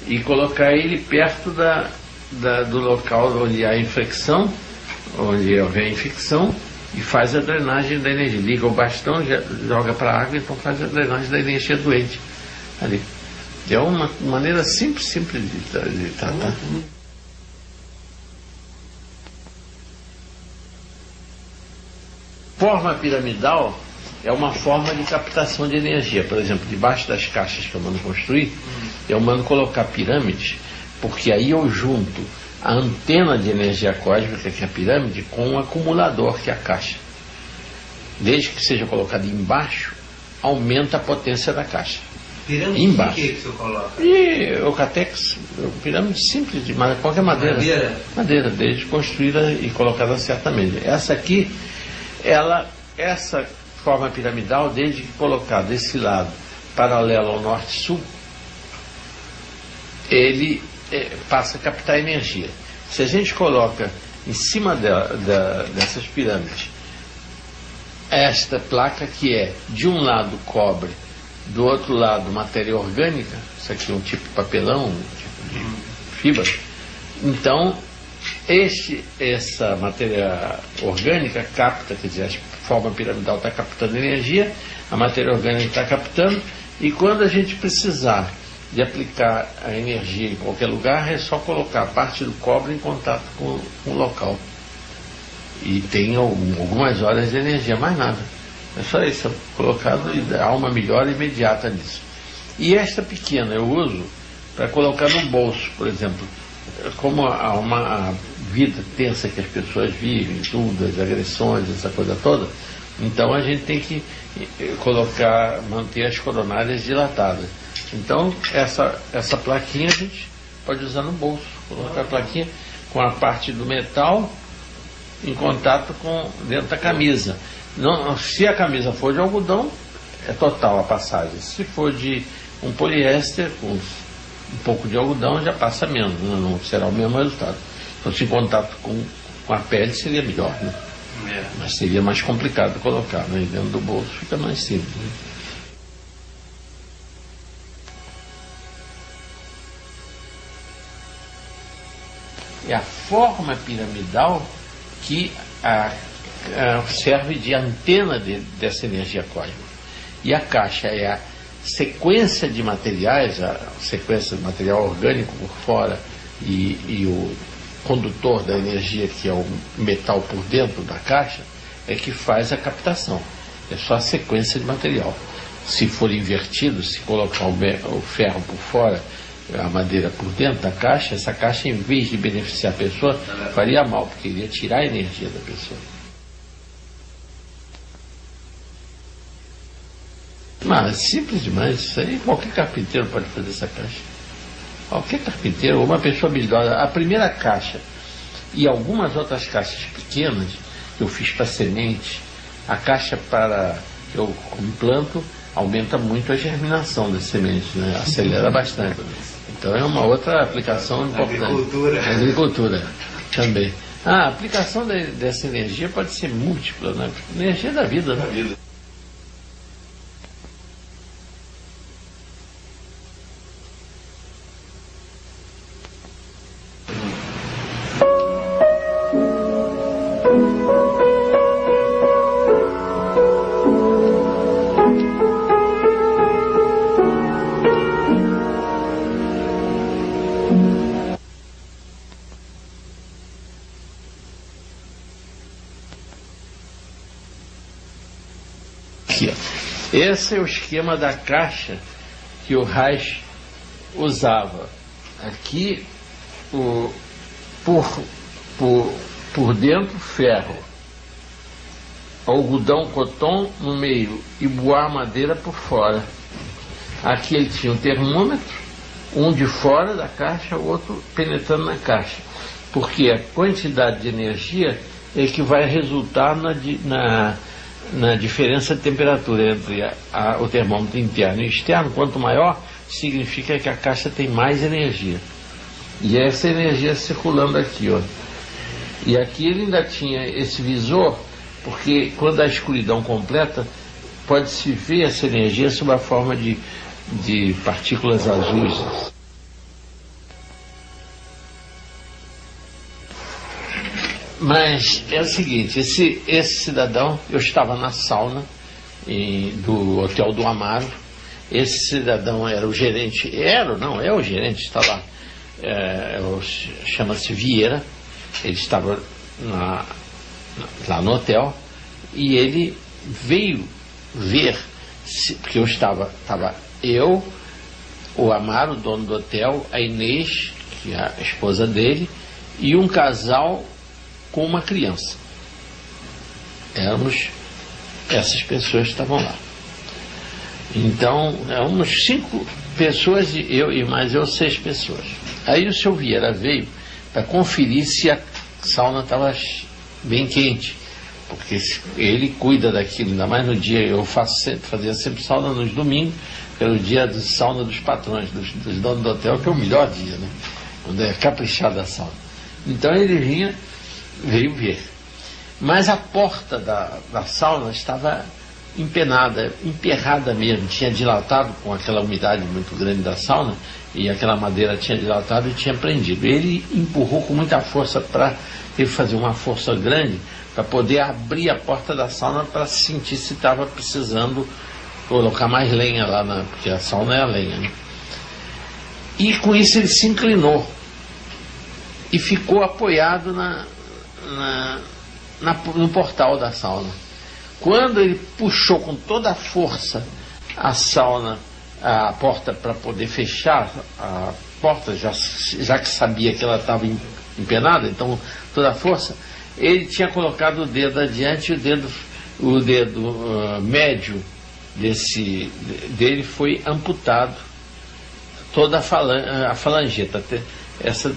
Speaker 1: e colocar ele perto do local onde há infecção, onde houver infecção, e faz a drenagem da energia. Liga o bastão, joga para a água, então faz a drenagem da energia doente ali. É uma maneira simples de tratar. Forma piramidal é uma forma de captação de energia. Por exemplo, debaixo das caixas que eu mando construir, eu mando colocar pirâmides, porque aí eu junto a antena de energia cósmica, que é a pirâmide, com o acumulador, que é a caixa. Desde que seja colocado embaixo, aumenta a potência da caixa.
Speaker 2: Pirâmide
Speaker 1: embaixo.
Speaker 2: De que você coloca?
Speaker 1: E Eucatex, pirâmide simples, de qualquer madeira. Madeira, desde construída e colocada certamente. Essa aqui, essa forma piramidal, desde que colocada desse lado, paralelo ao norte-sul, ele passa a captar energia. Se a gente coloca em cima dessas pirâmides esta placa, que é de um lado cobre, do outro lado matéria orgânica, isso aqui é um tipo de papelão, um tipo de fibra, então essa matéria orgânica capta, quer dizer, a forma piramidal está captando energia, a matéria orgânica está captando, e quando a gente precisar de aplicar a energia em qualquer lugar, é só colocar a parte do cobre em contato com o local. E tem algumas horas de energia, mais nada. É só isso, colocado e há uma melhora imediata nisso. E esta pequena eu uso para colocar no bolso, por exemplo. Como há uma vida tensa que as pessoas vivem, tudo, as agressões, essa coisa toda, então a gente tem que manter as coronárias dilatadas. Então, essa plaquinha a gente pode usar no bolso. Colocar a plaquinha com a parte do metal em contato com dentro da camisa. Não, se a camisa for de algodão, é total a passagem. Se for de um poliéster com um pouco de algodão, já passa menos, não será o mesmo resultado. Então, se em contato com a pele, seria melhor, né? Mas seria mais complicado colocar, né? Dentro do bolso fica mais simples, né? É a forma piramidal que serve de antena dessa energia cósmica. E a caixa é a sequência de materiais, a sequência de material orgânico por fora e o condutor da energia, que é o metal por dentro da caixa, é que faz a captação. É só a sequência de material. Se for invertido, se colocar o ferro por fora, a madeira por dentro da caixa, essa caixa, em vez de beneficiar a pessoa, faria mal, porque iria tirar a energia da pessoa. Mas simples demais, isso aí qualquer carpinteiro pode fazer essa caixa. Qualquer carpinteiro, uma pessoa habilidosa. A primeira caixa e algumas outras caixas pequenas que eu fiz para semente, a caixa para que eu implanto aumenta muito a germinação das sementes, né? Acelera bastante. Então é uma outra aplicação importante. Agricultura também. A aplicação dessa energia pode ser múltipla, né? Energia da vida, né? Aqui, ó. Esse é o esquema da caixa que o Reich usava. Aqui, por dentro, ferro, algodão coton no meio e boar madeira por fora. Aqui ele tinha um termômetro, um de fora da caixa, o outro penetrando na caixa, porque a quantidade de energia é que vai resultar na diferença de temperatura entre o termômetro interno e externo. Quanto maior, significa que a caixa tem mais energia. E essa energia circulando aqui, ó. E aqui ele ainda tinha esse visor, porque quando a escuridão completa, pode-se ver essa energia sob a forma de partículas azuis. Mas é o seguinte, esse cidadão, eu estava na sauna do Hotel do Amaro. Esse cidadão era o gerente, é o gerente, está lá, chama-se Vieira. Ele estava lá no hotel e ele veio ver, porque estava eu, o Amaro, dono do hotel, a Inês, que é a esposa dele, e um casal com uma criança. Essas pessoas estavam lá. Então, éramos 5 pessoas, e mais eu 6 pessoas. Aí o seu Vieira veio para conferir se a sauna estava bem quente, porque ele cuida daquilo, ainda mais no dia. Eu fazia sempre sauna nos domingos, pelo dia de sauna dos patrões, dos donos do hotel, que é o melhor dia, né? Quando é caprichada a sauna. Então ele veio ver. Mas a porta da sauna estava emperrada mesmo, tinha dilatado com aquela umidade muito grande da sauna, e aquela madeira tinha dilatado e tinha prendido. Ele empurrou com muita força, teve que fazer uma força grande para poder abrir a porta da sauna, para sentir se estava precisando colocar mais lenha lá, porque a sauna é a lenha, né? E com isso ele se inclinou e ficou apoiado no portal da sauna. Quando ele puxou com toda a força a porta para poder fechar a porta, já que sabia que ela estava empenada, então toda a força, ele tinha colocado o dedo adiante, o dedo médio dele foi amputado, toda a falangeta, essa,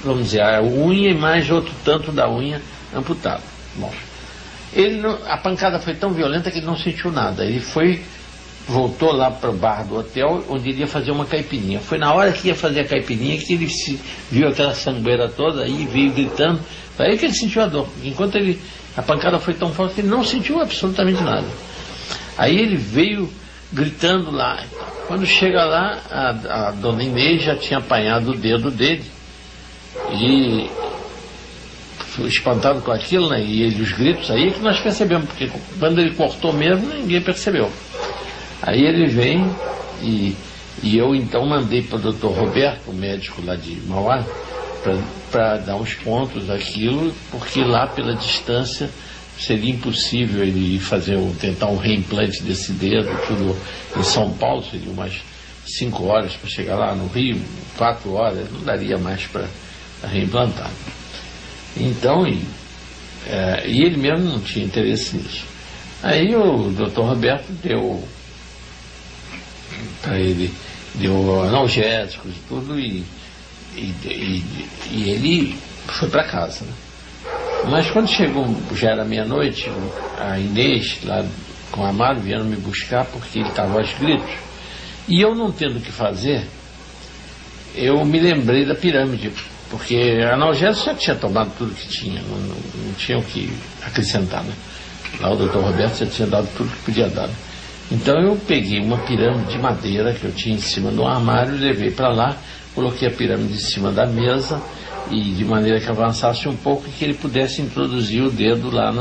Speaker 1: vamos dizer, a unha e mais outro tanto da unha amputado. Bom, a pancada foi tão violenta que ele não sentiu nada. Ele voltou lá para o bar do hotel, onde ele ia fazer uma caipirinha. Foi na hora que ia fazer a caipirinha que ele viu aquela sangueira toda, aí veio gritando. Foi aí que ele sentiu a dor. Enquanto a pancada foi tão forte que ele não sentiu absolutamente nada. Aí ele veio gritando lá. Quando chega lá, a dona Inês já tinha apanhado o dedo dele, e espantado com aquilo, né? E os gritos, aí que nós percebemos, porque quando ele cortou mesmo, ninguém percebeu. Aí ele vem e eu então mandei para o Dr. Roberto, o médico lá de Mauá, para dar uns pontos daquilo, porque lá pela distância seria impossível ele tentar um reimplante desse dedo, tudo em São Paulo, seria umas 5 horas para chegar lá. No Rio, 4 horas, não daria mais para reimplantar. Então, e ele mesmo não tinha interesse nisso. Aí o Dr. Roberto deu para ele, deu analgésicos e tudo, e ele foi para casa, né? Mas quando chegou, já era meia-noite, a Inês, lá com o Amaro, vieram me buscar porque ele estava aos gritos. E eu, não tendo o que fazer, eu me lembrei da pirâmide, porque analgésico já tinha tomado tudo que tinha, não tinha o que acrescentar, né? Lá o doutor Roberto já tinha dado tudo que podia dar, né? Então eu peguei uma pirâmide de madeira que eu tinha em cima do armário, levei para lá, coloquei a pirâmide em cima da mesa, e de maneira que avançasse um pouco e que ele pudesse introduzir o dedo lá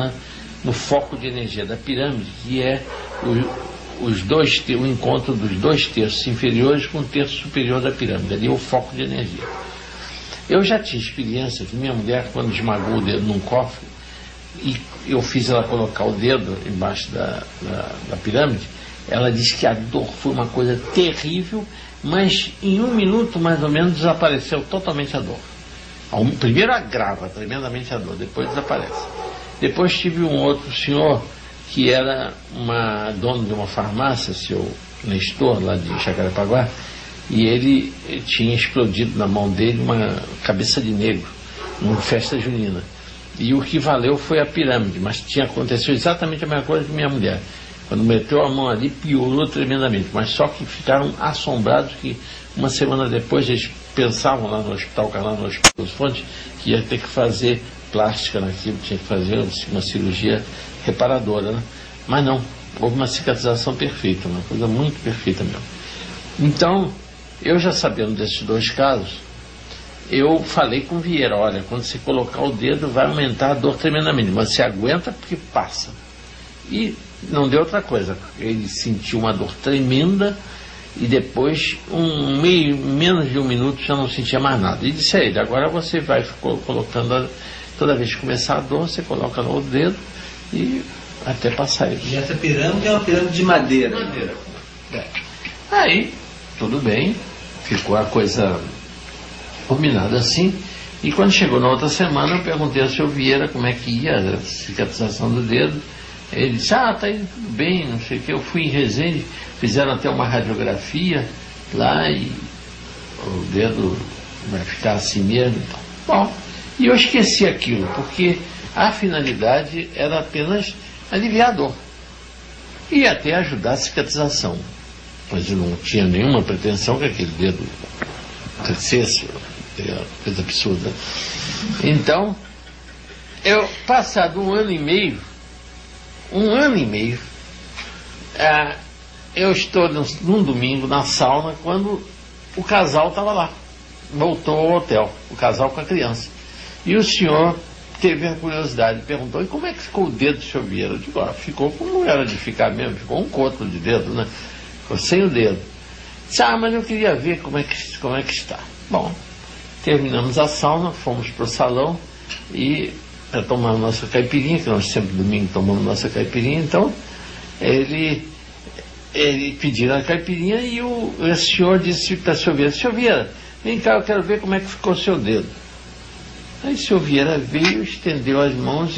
Speaker 1: no foco de energia da pirâmide, que é o encontro dos 2 terços inferiores com o terço superior da pirâmide, ali é o foco de energia. Eu já tinha experiência que minha mulher, quando esmagou o dedo num cofre, e eu fiz ela colocar o dedo embaixo da pirâmide, ela disse que a dor foi uma coisa terrível, mas em 1 minuto mais ou menos desapareceu totalmente a dor. Primeiro agrava tremendamente a dor, depois desaparece. Depois tive um outro senhor que era dono de uma farmácia, seu Nestor, lá de Jacarepaguá, e ele tinha explodido na mão dele uma cabeça de negro, numa festa junina. E o que valeu foi a pirâmide, mas aconteceu exatamente a mesma coisa que minha mulher. Quando meteu a mão ali, piorou tremendamente, mas só que ficaram assombrados que uma semana depois eles pensavam lá no Hospital Carlão, no Hospital dos Fontes, que ia ter que fazer plástica naquilo, tinha que fazer uma cirurgia reparadora, né? Mas não, houve uma cicatrização perfeita, uma coisa muito perfeita mesmo. Então, eu já sabendo desses 2 casos, eu falei com o Vieira, olha, quando você colocar o dedo vai aumentar a dor tremendamente, mas você aguenta porque passa. E não deu outra coisa, ele sentiu uma dor tremenda e depois, menos de 1 minuto, já não sentia mais nada. E disse a ele, agora você vai colocando, toda vez que começar a dor, você coloca no dedo e até passar isso.
Speaker 2: E essa pirâmide é uma pirâmide de madeira.
Speaker 1: É. Aí, tudo bem, ficou a coisa combinada assim, e quando chegou na outra semana, eu perguntei ao senhor Vieira como é que ia a cicatrização do dedo. Ele disse, tá indo tudo bem, não sei o que. Eu fui em Resende, fizeram até uma radiografia lá e o dedo vai ficar assim mesmo. Então. Bom, e eu esqueci aquilo, porque a finalidade era apenas aliviar a dor e até ajudar a cicatrização. Mas eu não tinha nenhuma pretensão que aquele dedo crescesse, coisa absurda. Então, passado 1 ano e meio, eu estou num domingo na sauna quando o casal estava lá, voltou ao hotel, o casal com a criança, e o senhor teve a curiosidade, perguntou, e como é que ficou o dedo do senhor Vieira? Eu digo, ficou como era de ficar mesmo, ficou um coto de dedo, né? Ficou sem o dedo. Disse, mas eu queria ver como é que está. Bom, terminamos a sauna, fomos para o salão e para tomar a nossa caipirinha, que nós sempre domingo tomamos nossa caipirinha. Então ele pediu a caipirinha e o senhor disse para o senhor Vieira, vem cá, eu quero ver como é que ficou o seu dedo. Aí o senhor Vieira veio, estendeu as mãos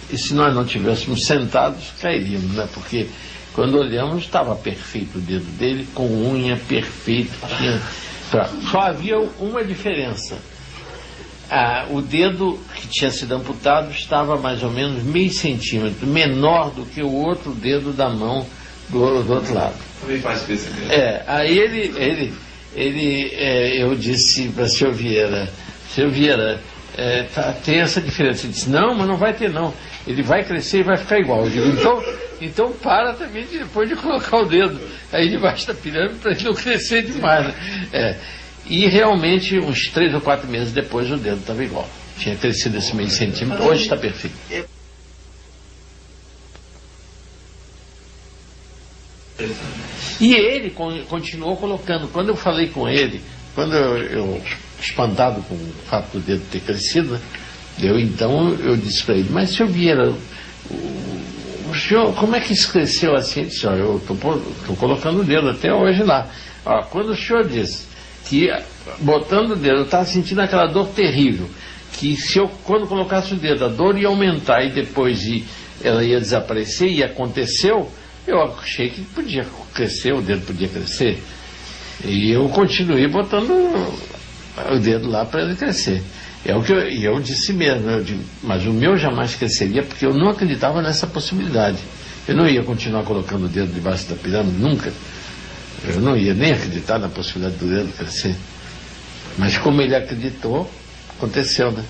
Speaker 1: e se nós não tivéssemos sentados, cairíamos, né? Porque quando olhamos estava perfeito o dedo dele, com unha perfeita, só havia uma diferença. O dedo que tinha sido amputado estava mais ou menos meio centímetro menor do que o outro dedo da mão do outro lado.
Speaker 3: Também faz perceber.
Speaker 1: Aí eu disse para o senhor Vieira, tem essa diferença. Ele disse, não, mas não vai ter não. Ele vai crescer e vai ficar igual. Eu digo, então para também depois de colocar o dedo aí debaixo da pirâmide para ele não crescer demais, né? E realmente, uns 3 ou 4 meses depois, o dedo estava igual. Tinha crescido esse meio centímetro, hoje está perfeito. E ele continuou colocando. Quando eu falei com ele, quando eu espantado com o fato do dedo ter crescido, eu disse para ele, mas senhor Vieira, o senhor, como é que isso cresceu assim? Ele disse, eu estou colocando o dedo até hoje lá. Quando o senhor disse que botando o dedo eu estava sentindo aquela dor terrível, que quando colocasse o dedo a dor ia aumentar e depois ela ia desaparecer, e aconteceu, eu achei que podia crescer, o dedo podia crescer. E eu continuei botando o dedo lá para ele crescer. É o que eu disse mesmo, eu digo, mas o meu jamais cresceria porque eu não acreditava nessa possibilidade. Eu não ia continuar colocando o dedo debaixo da pirâmide, nunca. Eu não ia nem acreditar na possibilidade do dedo crescer. Mas como ele acreditou, aconteceu, né?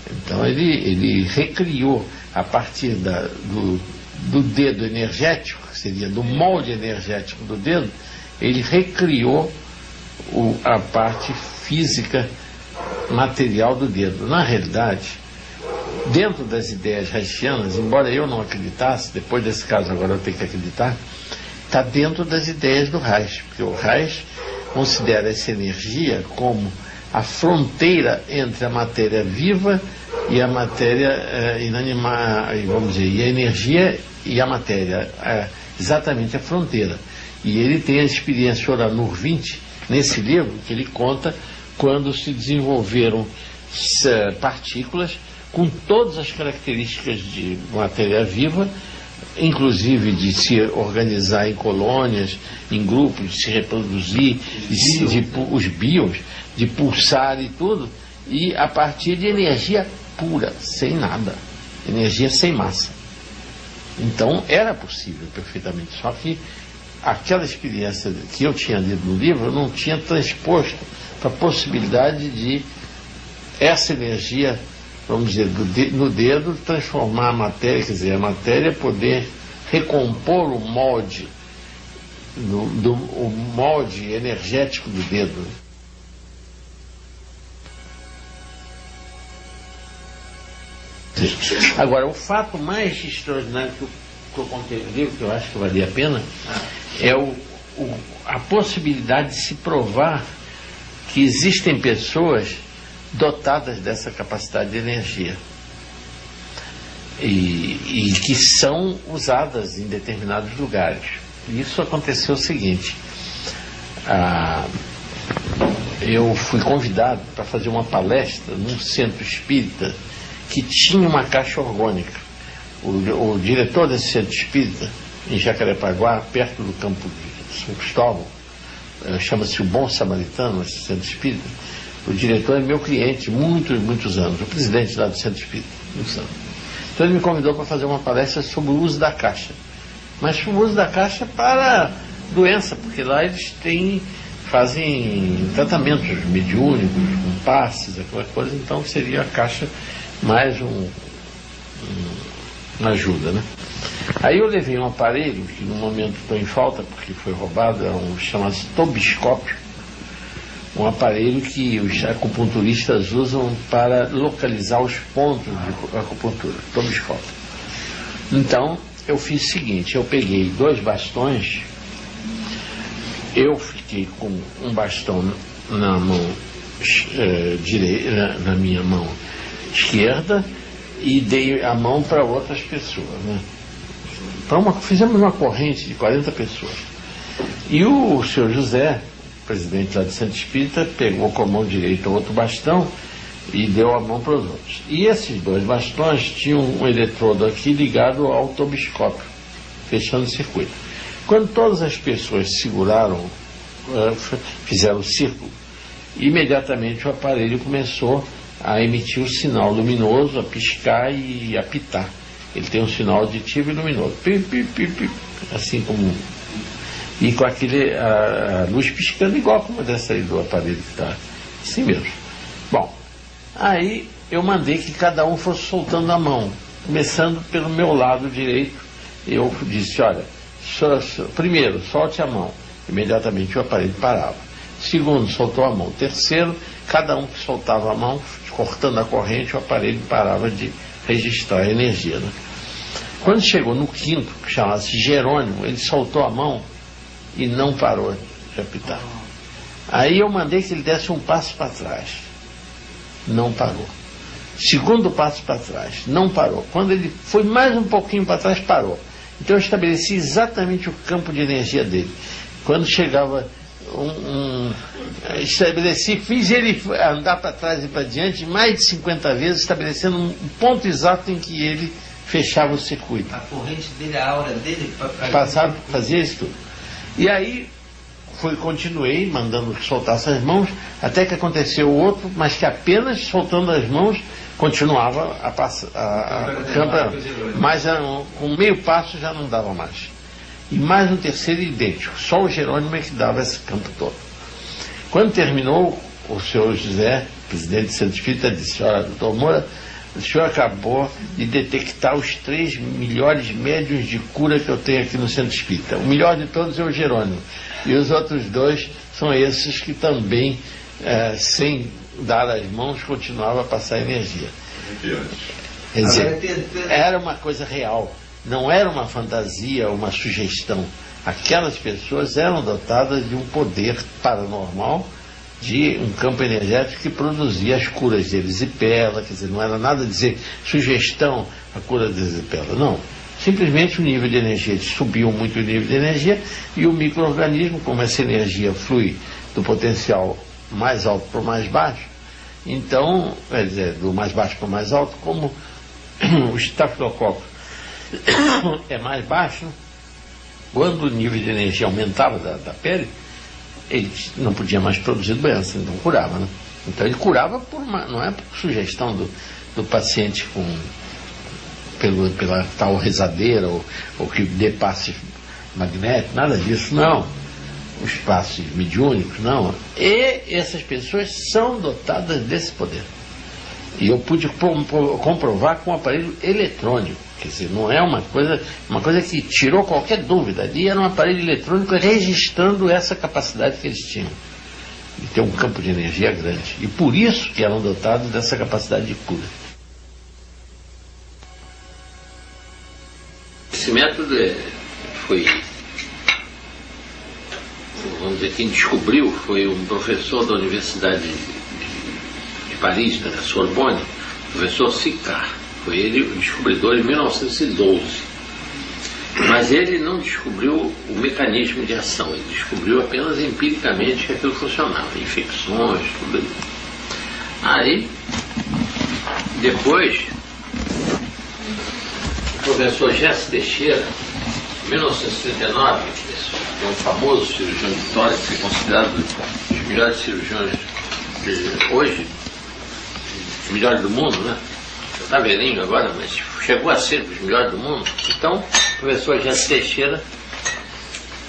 Speaker 1: Então ele recriou, a partir do dedo energético, que seria do molde energético do dedo, ele recriou a parte física material do dedo. Na realidade, dentro das ideias haitianas, embora eu não acreditasse, depois desse caso agora eu tenho que acreditar, está dentro das ideias do Reich, porque o Reich considera essa energia como a fronteira entre a matéria viva e a matéria inanimada, vamos dizer, e a energia e a matéria, exatamente a fronteira. E ele tem a experiência Oranur 20, nesse livro, que ele conta quando se desenvolveram partículas com todas as características de matéria viva, inclusive de se organizar em colônias, em grupos, de se reproduzir, os bios, de pulsar e tudo, e a partir de energia pura, sem nada, energia sem massa. Então era possível perfeitamente, só que aquela experiência que eu tinha lido no livro, eu não tinha transposto para a possibilidade de essa energia, vamos dizer, no dedo, transformar a matéria, quer dizer, a matéria poder recompor o molde, o molde energético do dedo. Agora, o fato mais extraordinário que eu contei no livro, que eu acho que valia a pena, é a possibilidade de se provar que existem pessoas dotadas dessa capacidade de energia e que são usadas em determinados lugares. E isso aconteceu o seguinte: eu fui convidado para fazer uma palestra num centro espírita que tinha uma caixa orgânica. O diretor desse centro espírita, em Jacarepaguá, perto do campo de São Cristóvão, chama-se o Bom Samaritano, esse centro espírita. O diretor é meu cliente muitos anos, o presidente lá do centro espírita, muitos anos. Então ele me convidou para fazer uma palestra sobre o uso da caixa, mas o uso da caixa para doença, porque lá eles fazem tratamentos mediúnicos, com passes, aquela coisa. Então seria a caixa mais uma ajuda, né? Aí eu levei um aparelho que no momento estou em falta porque foi roubado, é um chamado tobiscópio, um aparelho que os acupunturistas usam para localizar os pontos de acupuntura, tobiscópio. Então eu fiz o seguinte: eu peguei 2 bastões, eu fiquei com um bastão na mão direita, na minha mão esquerda, e dei a mão para outras pessoas, né? Fizemos uma corrente de 40 pessoas. E o senhor José, presidente lá do Centro Espírita, pegou com a mão direita outro bastão e deu a mão para os outros. E esses 2 bastões tinham um eletrodo aqui ligado ao tobiscópio, fechando o circuito. Quando todas as pessoas seguraram, fizeram o círculo, imediatamente o aparelho começou a emitir o sinal luminoso, a piscar e apitar. Ele tem um sinal aditivo e luminoso, pip, pip, pip, pip, assim como, e com a luz piscando igual como dessa aí do aparelho que está assim mesmo. Bom, aí eu mandei que cada um fosse soltando a mão, começando pelo meu lado direito. Eu disse: olha, primeiro solte a mão. Imediatamente o aparelho parava. Segundo, soltou a mão. Terceiro, cada um que soltava a mão, cortando a corrente, o aparelho parava de registrar a energia, né? Quando chegou no quinto, que chamava-se Jerônimo, ele soltou a mão e não parou de apitar. Aí eu mandei que ele desse um passo para trás. Não parou. Segundo passo para trás. Não parou. Quando ele foi mais um pouquinho para trás, parou. Então eu estabeleci exatamente o campo de energia dele. Quando chegava fiz ele andar para trás e para diante mais de 50 vezes, estabelecendo um ponto exato em que ele fechava o circuito.
Speaker 2: A corrente dele, a aura dele...
Speaker 1: Fazia isso tudo. E aí continuei mandando que soltasse as mãos, até que aconteceu outro, mas que apenas soltando as mãos continuava a campo, mas com meio passo já não dava mais. E mais um terceiro idêntico, só o Jerônimo é que dava esse campo todo. Quando terminou, o senhor José, presidente do Centro Espírita, disse: olha, doutor Moura, o senhor acabou de detectar os 3 melhores médiuns de cura que eu tenho aqui no Centro Espírita. O melhor de todos é o Jerônimo. E os outros 2 são esses que também, sem dar as mãos, continuavam a passar energia. Quer dizer, era uma coisa real. Não era uma fantasia, uma sugestão. Aquelas pessoas eram dotadas de um poder paranormal, de um campo energético que produzia as curas de erisipela. Quer dizer, não era nada dizer sugestão a cura de erisipela, não. Simplesmente o nível de energia, subiu muito o nível de energia, e o micro-organismo, como essa energia flui do potencial mais alto para o mais baixo, então, quer dizer, do mais baixo para o mais alto, como o estafilococo é mais baixo, quando o nível de energia aumentava da pele, ele não podia mais produzir doença, então curava, né? Então ele curava não é por sugestão do paciente pela tal rezadeira ou que dê passes magnéticos, nada disso, não. Os passes mediúnicos, não. E essas pessoas são dotadas desse poder. E eu pude comprovar com um aparelho eletrônico. Quer dizer, não é uma coisa que tirou qualquer dúvida. Ali era um aparelho eletrônico registrando essa capacidade que eles tinham de ter um campo de energia grande. E por isso que eram dotados dessa capacidade de cura. Esse método foi, vamos dizer, quem descobriu foi um professor da Universidade de Paris, da Sorbonne, o professor Sicard. Foi ele o descobridor em 1912. Mas ele não descobriu o mecanismo de ação, ele descobriu apenas empiricamente que aquilo funcionava, infecções, tudo isso. Aí, depois, o professor Jesse Teixeira, em 1939, que é um famoso cirurgião de tórax, que é considerado um dos melhores cirurgiões de hoje, os melhores do mundo, né? Está velhinho agora, mas chegou a ser os melhores do mundo. Então, o professor Jesse Teixeira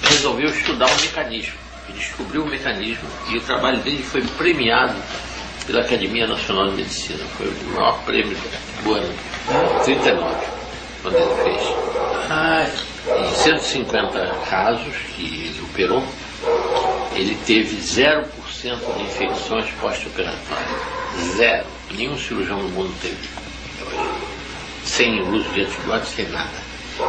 Speaker 1: resolveu estudar o mecanismo, e descobriu o mecanismo, e o trabalho dele foi premiado pela Academia Nacional de Medicina. Foi o maior prêmio do ano 39, quando ele fez. Em 150 casos que ele operou, ele teve 0% de infecções pós-operatórias. 0. Nenhum cirurgião no mundo teve. Sem uso de antibióticos, sem nada.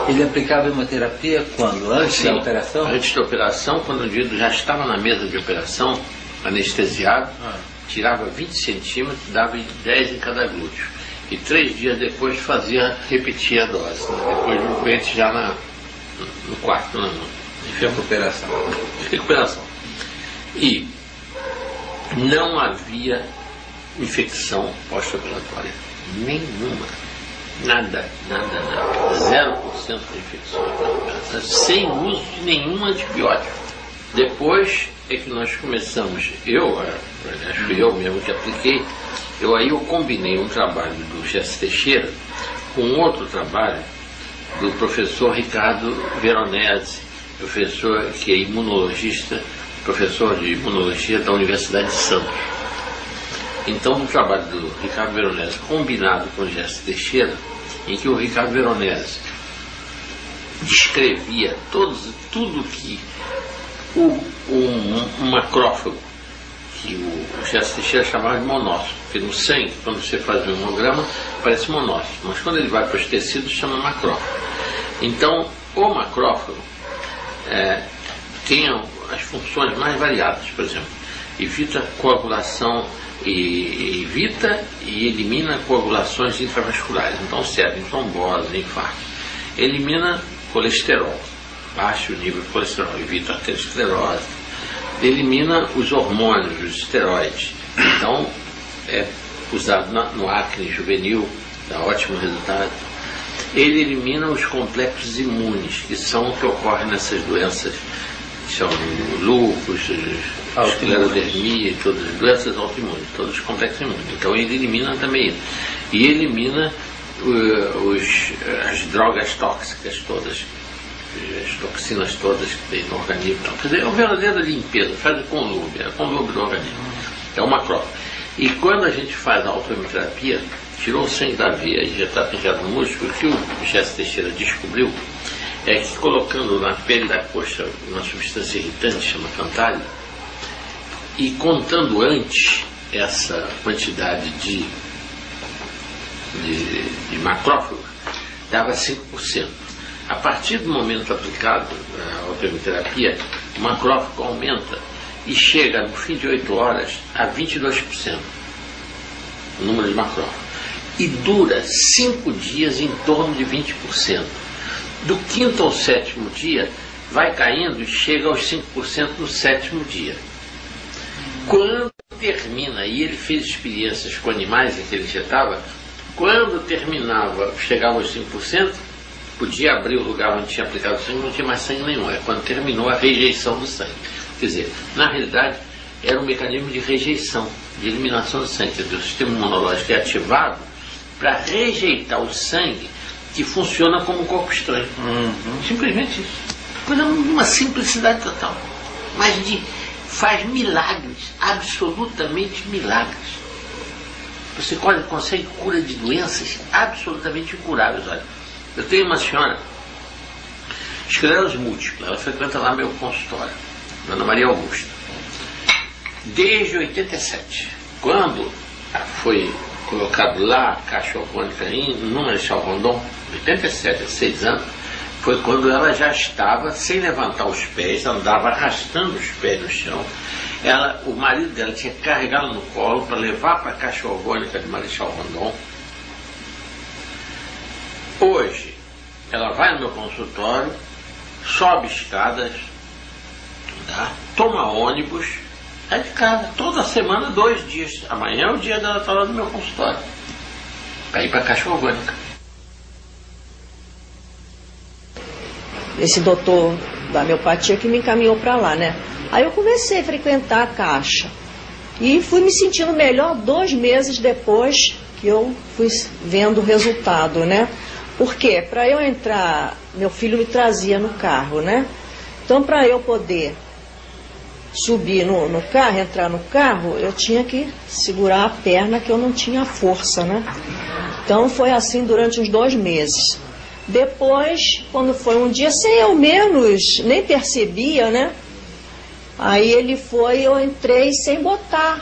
Speaker 2: Ele aplicava hemoterapia quando? Antes da operação?
Speaker 1: Antes da operação, quando o indivíduo já estava na mesa de operação, anestesiado, tirava 20 centímetros, dava 10 em cada glúteo. E 3 dias depois repetia a dose, né? Depois do doente já no quarto, recuperação. E não havia infecção pós-operatória. Nenhuma. Nada. 0% de infecções. Sem uso de nenhum antibiótico. Depois é que nós começamos, fui eu mesmo que apliquei, eu combinei um trabalho do Jesse Teixeira com outro trabalho do professor Ricardo Veronese, professor que é imunologista, professor de imunologia da Universidade de Santos. Então, o trabalho do Ricardo Veronese, combinado com o Jesse Teixeira, em que o Ricardo Veronese descrevia tudo que um macrófago, que o Jesse Teixeira chamava de monócito, porque no sangue, quando você faz um hemograma, parece monócito, mas quando ele vai para os tecidos, chama macrófago. Então, o macrófago tem as funções mais variadas, por exemplo, evita coagulação, evita e elimina coagulações intravasculares, então serve em trombose, infarto. Elimina colesterol, baixa o nível de colesterol, evita a aterosclerose. Elimina os hormônios, os esteroides, então é usado no acne juvenil, dá ótimo resultado. Ele elimina os complexos imunes, que são o que ocorre nessas doenças são lúpus, esclerodermia e todas as doenças autoimunes, todos os complexos imunes. Então ele elimina também isso. E elimina as drogas tóxicas todas, as toxinas todas que tem no organismo. Então, quer dizer, é uma verdadeira limpeza, faz o conlume do organismo. É uma macrófago. E quando a gente faz a autoimunoterapia, tirou o sangue da veia e já está pingado no músculo, o que o Jesse Teixeira descobriu é que colocando na pele da coxa uma substância irritante, chama Cantalho, e contando antes essa quantidade de macrófagos, dava 5%. A partir do momento aplicado a autoimunoterapia, o macrófago aumenta e chega no fim de 8 horas a 22%, o número de macrófagos. E dura 5 dias em torno de 20%. Do 5º ao 7º dia, vai caindo e chega aos 5% no 7º dia. Quando termina, e ele fez experiências com animais em que ele injetava, quando terminava, chegava aos 5%, podia abrir o lugar onde tinha aplicado o sangue, não tinha mais sangue nenhum. É quando terminou a rejeição do sangue. Quer dizer, na realidade, era um mecanismo de rejeição, de eliminação do sangue. Quer dizer, o sistema imunológico é ativado para rejeitar o sangue que funciona como um corpo estranho. Simplesmente isso. Coisa de uma simplicidade total. Mas faz milagres, absolutamente milagres. Você consegue cura de doenças absolutamente incuráveis. Olha, eu tenho uma senhora, esclerose múltipla, ela frequenta lá meu consultório, Ana Maria Augusta, desde 87. Quando foi colocado lá a caixa orgânica no Marechal Rondon, 87, há 6 anos, foi quando ela já estava sem levantar os pés, andava arrastando os pés no chão. O marido dela tinha que carregá-la no colo para levar para a caixa orgânica de Marechal Rondon. Hoje, ela vai no meu consultório, sobe escadas, tá? Toma ônibus, é de casa, toda semana, 2 dias. Amanhã é o dia dela estar lá no meu consultório, para ir para a caixa orgânica.
Speaker 3: Esse doutor da homeopatia que me encaminhou para lá, né? Aí eu comecei a frequentar a caixa e fui me sentindo melhor 2 meses depois que eu fui vendo o resultado, né? Porque para eu entrar, meu filho me trazia no carro, né? Então, para eu poder subir no carro, entrar no carro, eu tinha que segurar a perna, que eu não tinha força, né? Então foi assim durante uns 2 meses. Depois, quando foi um dia, sem eu menos, nem percebia, né? Aí ele foi, eu entrei sem botar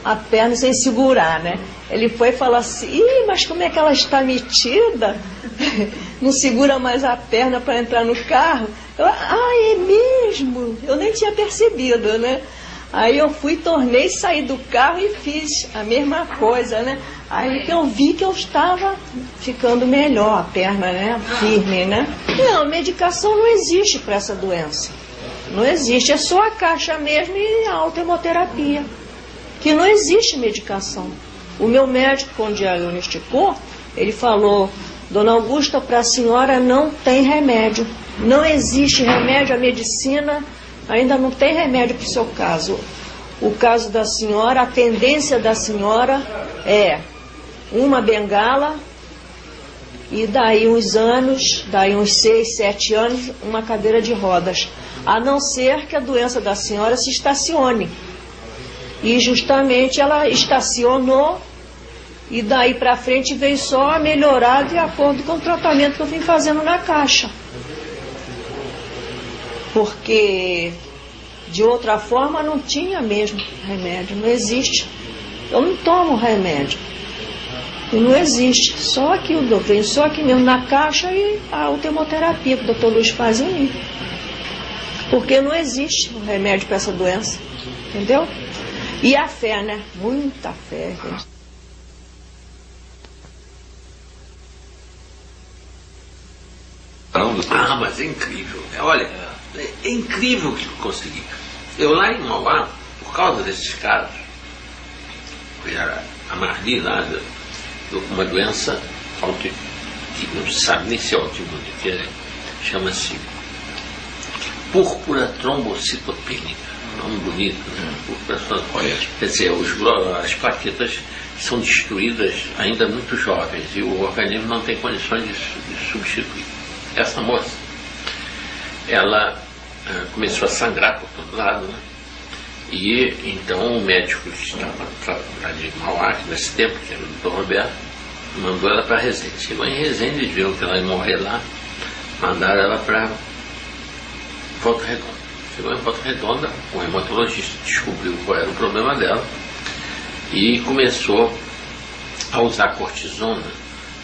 Speaker 3: a perna, sem segurar, né? Ele foi e falou assim: ih, mas como é que ela está metida? Não segura mais a perna para entrar no carro. É mesmo? Eu nem tinha percebido, né? Aí eu fui, tornei, saí do carro e fiz a mesma coisa, né? Aí que eu vi que eu estava ficando melhor, a perna, né? Firme, né? Não, medicação não existe para essa doença. Não existe, é só a caixa mesmo e a autohemoterapia. Que não existe medicação. O meu médico, quando diagnosticou, ele falou: Dona Augusta, para a senhora não tem remédio. Não existe remédio, a medicina ainda não tem remédio para o seu caso. O caso da senhora, a tendência da senhora é uma bengala e daí uns anos, daí uns 6, 7 anos, uma cadeira de rodas. A não ser que a doença da senhora se estacione. E justamente ela estacionou e daí para frente veio só a melhorar de acordo com o tratamento que eu vim fazendo na caixa. Porque de outra forma não tinha mesmo remédio, não existe. Eu não tomo remédio. E não existe. Só aqui o doutor, só aqui mesmo na caixa e a autohemoterapia que o doutor Luiz faz em mim. Porque não existe um remédio para essa doença. Entendeu? E a fé, né? Muita fé, gente.
Speaker 1: Ah, mas é incrível. Olha, é incrível o que eu consegui. Eu lá em Mauá, por causa desses casos, era a Marli lá, uma doença que não se sabe nem se é autoimune, que chama-se púrpura trombocitopênica. Nome bonito, né? Púrpura trombocitopênica. Quer dizer, as plaquetas são destruídas ainda muito jovens e o organismo não tem condições de substituir. Essa moça, ela começou a sangrar por todo lado, né? E então o médico que estava ali em Mauá, nesse tempo, que era o Dr. Roberto, mandou ela para Resende. Chegou em Resende, eles viram que ela ia morrer lá, mandaram ela para Volta Redonda. Chegou em Volta Redonda, o hematologista descobriu qual era o problema dela e começou a usar cortisona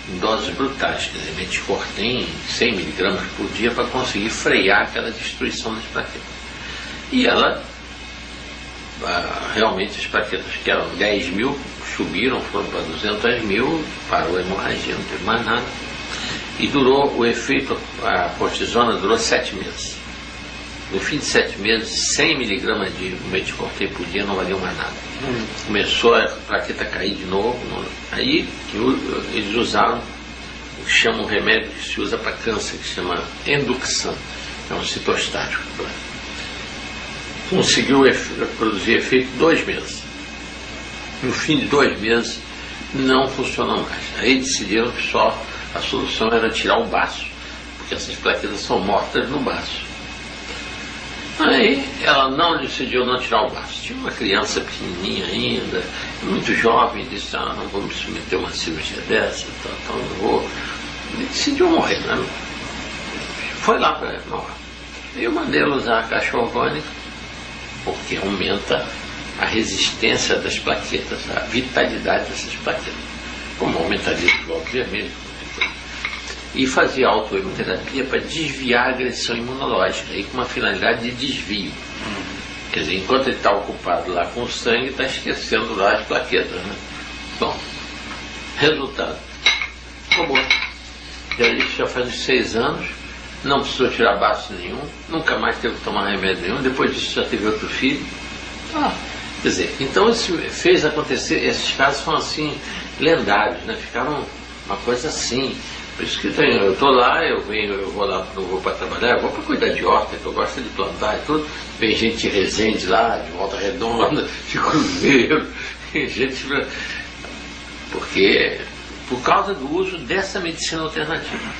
Speaker 1: em doses brutais, quer dizer, Meticortem 100 mg por dia para conseguir frear aquela destruição das plaquetas. E ela, realmente as plaquetas que eram 10 mil subiram, foram para 200 mil, parou a hemorragia, não teve mais nada. E durou, o efeito, a cortisona durou 7 meses. No fim de 7 meses, 100 mg de Meticortem por dia não valeu mais nada. Começou a plaqueta cair de novo. Aí eles usaram o que chama um remédio que se usa para câncer, que se chama Enduxan, é um citostático. Conseguiu produzir efeito 2 meses. No fim de 2 meses não funcionou mais. Aí decidiram que só a solução era tirar o baço, porque essas plaquetas são mortas no baço. Aí ela decidiu não tirar o baço. Tinha uma criança pequenininha ainda, muito jovem, disse, não vou me submeter a uma cirurgia dessa, então não vou. E decidiu morrer, né? Foi lá para Mauá. Eu mandei ela usar a caixa orgânica, porque aumenta a resistência das plaquetas, a vitalidade dessas plaquetas, como aumentaria o glóbulo vermelho. E fazia autoimunoterapia para desviar a agressão imunológica, e com uma finalidade de desvio. Quer dizer, enquanto ele está ocupado lá com o sangue, está esquecendo lá as plaquetas, né? Bom, resultado, ficou bom. Isso já faz uns 6 anos, não precisou tirar baço nenhum, nunca mais teve que tomar remédio nenhum, depois disso já teve outro filho. Quer dizer, então isso fez acontecer, esses casos são assim, lendários, né? Ficaram uma coisa assim. Por isso que eu estou lá, eu vou lá, não vou para trabalhar, eu vou para cuidar de horta, que eu gosto de plantar e tudo. Vem gente de Resende lá, de Volta Redonda, de Cruzeiro, gente. Porque, por causa do uso dessa medicina alternativa.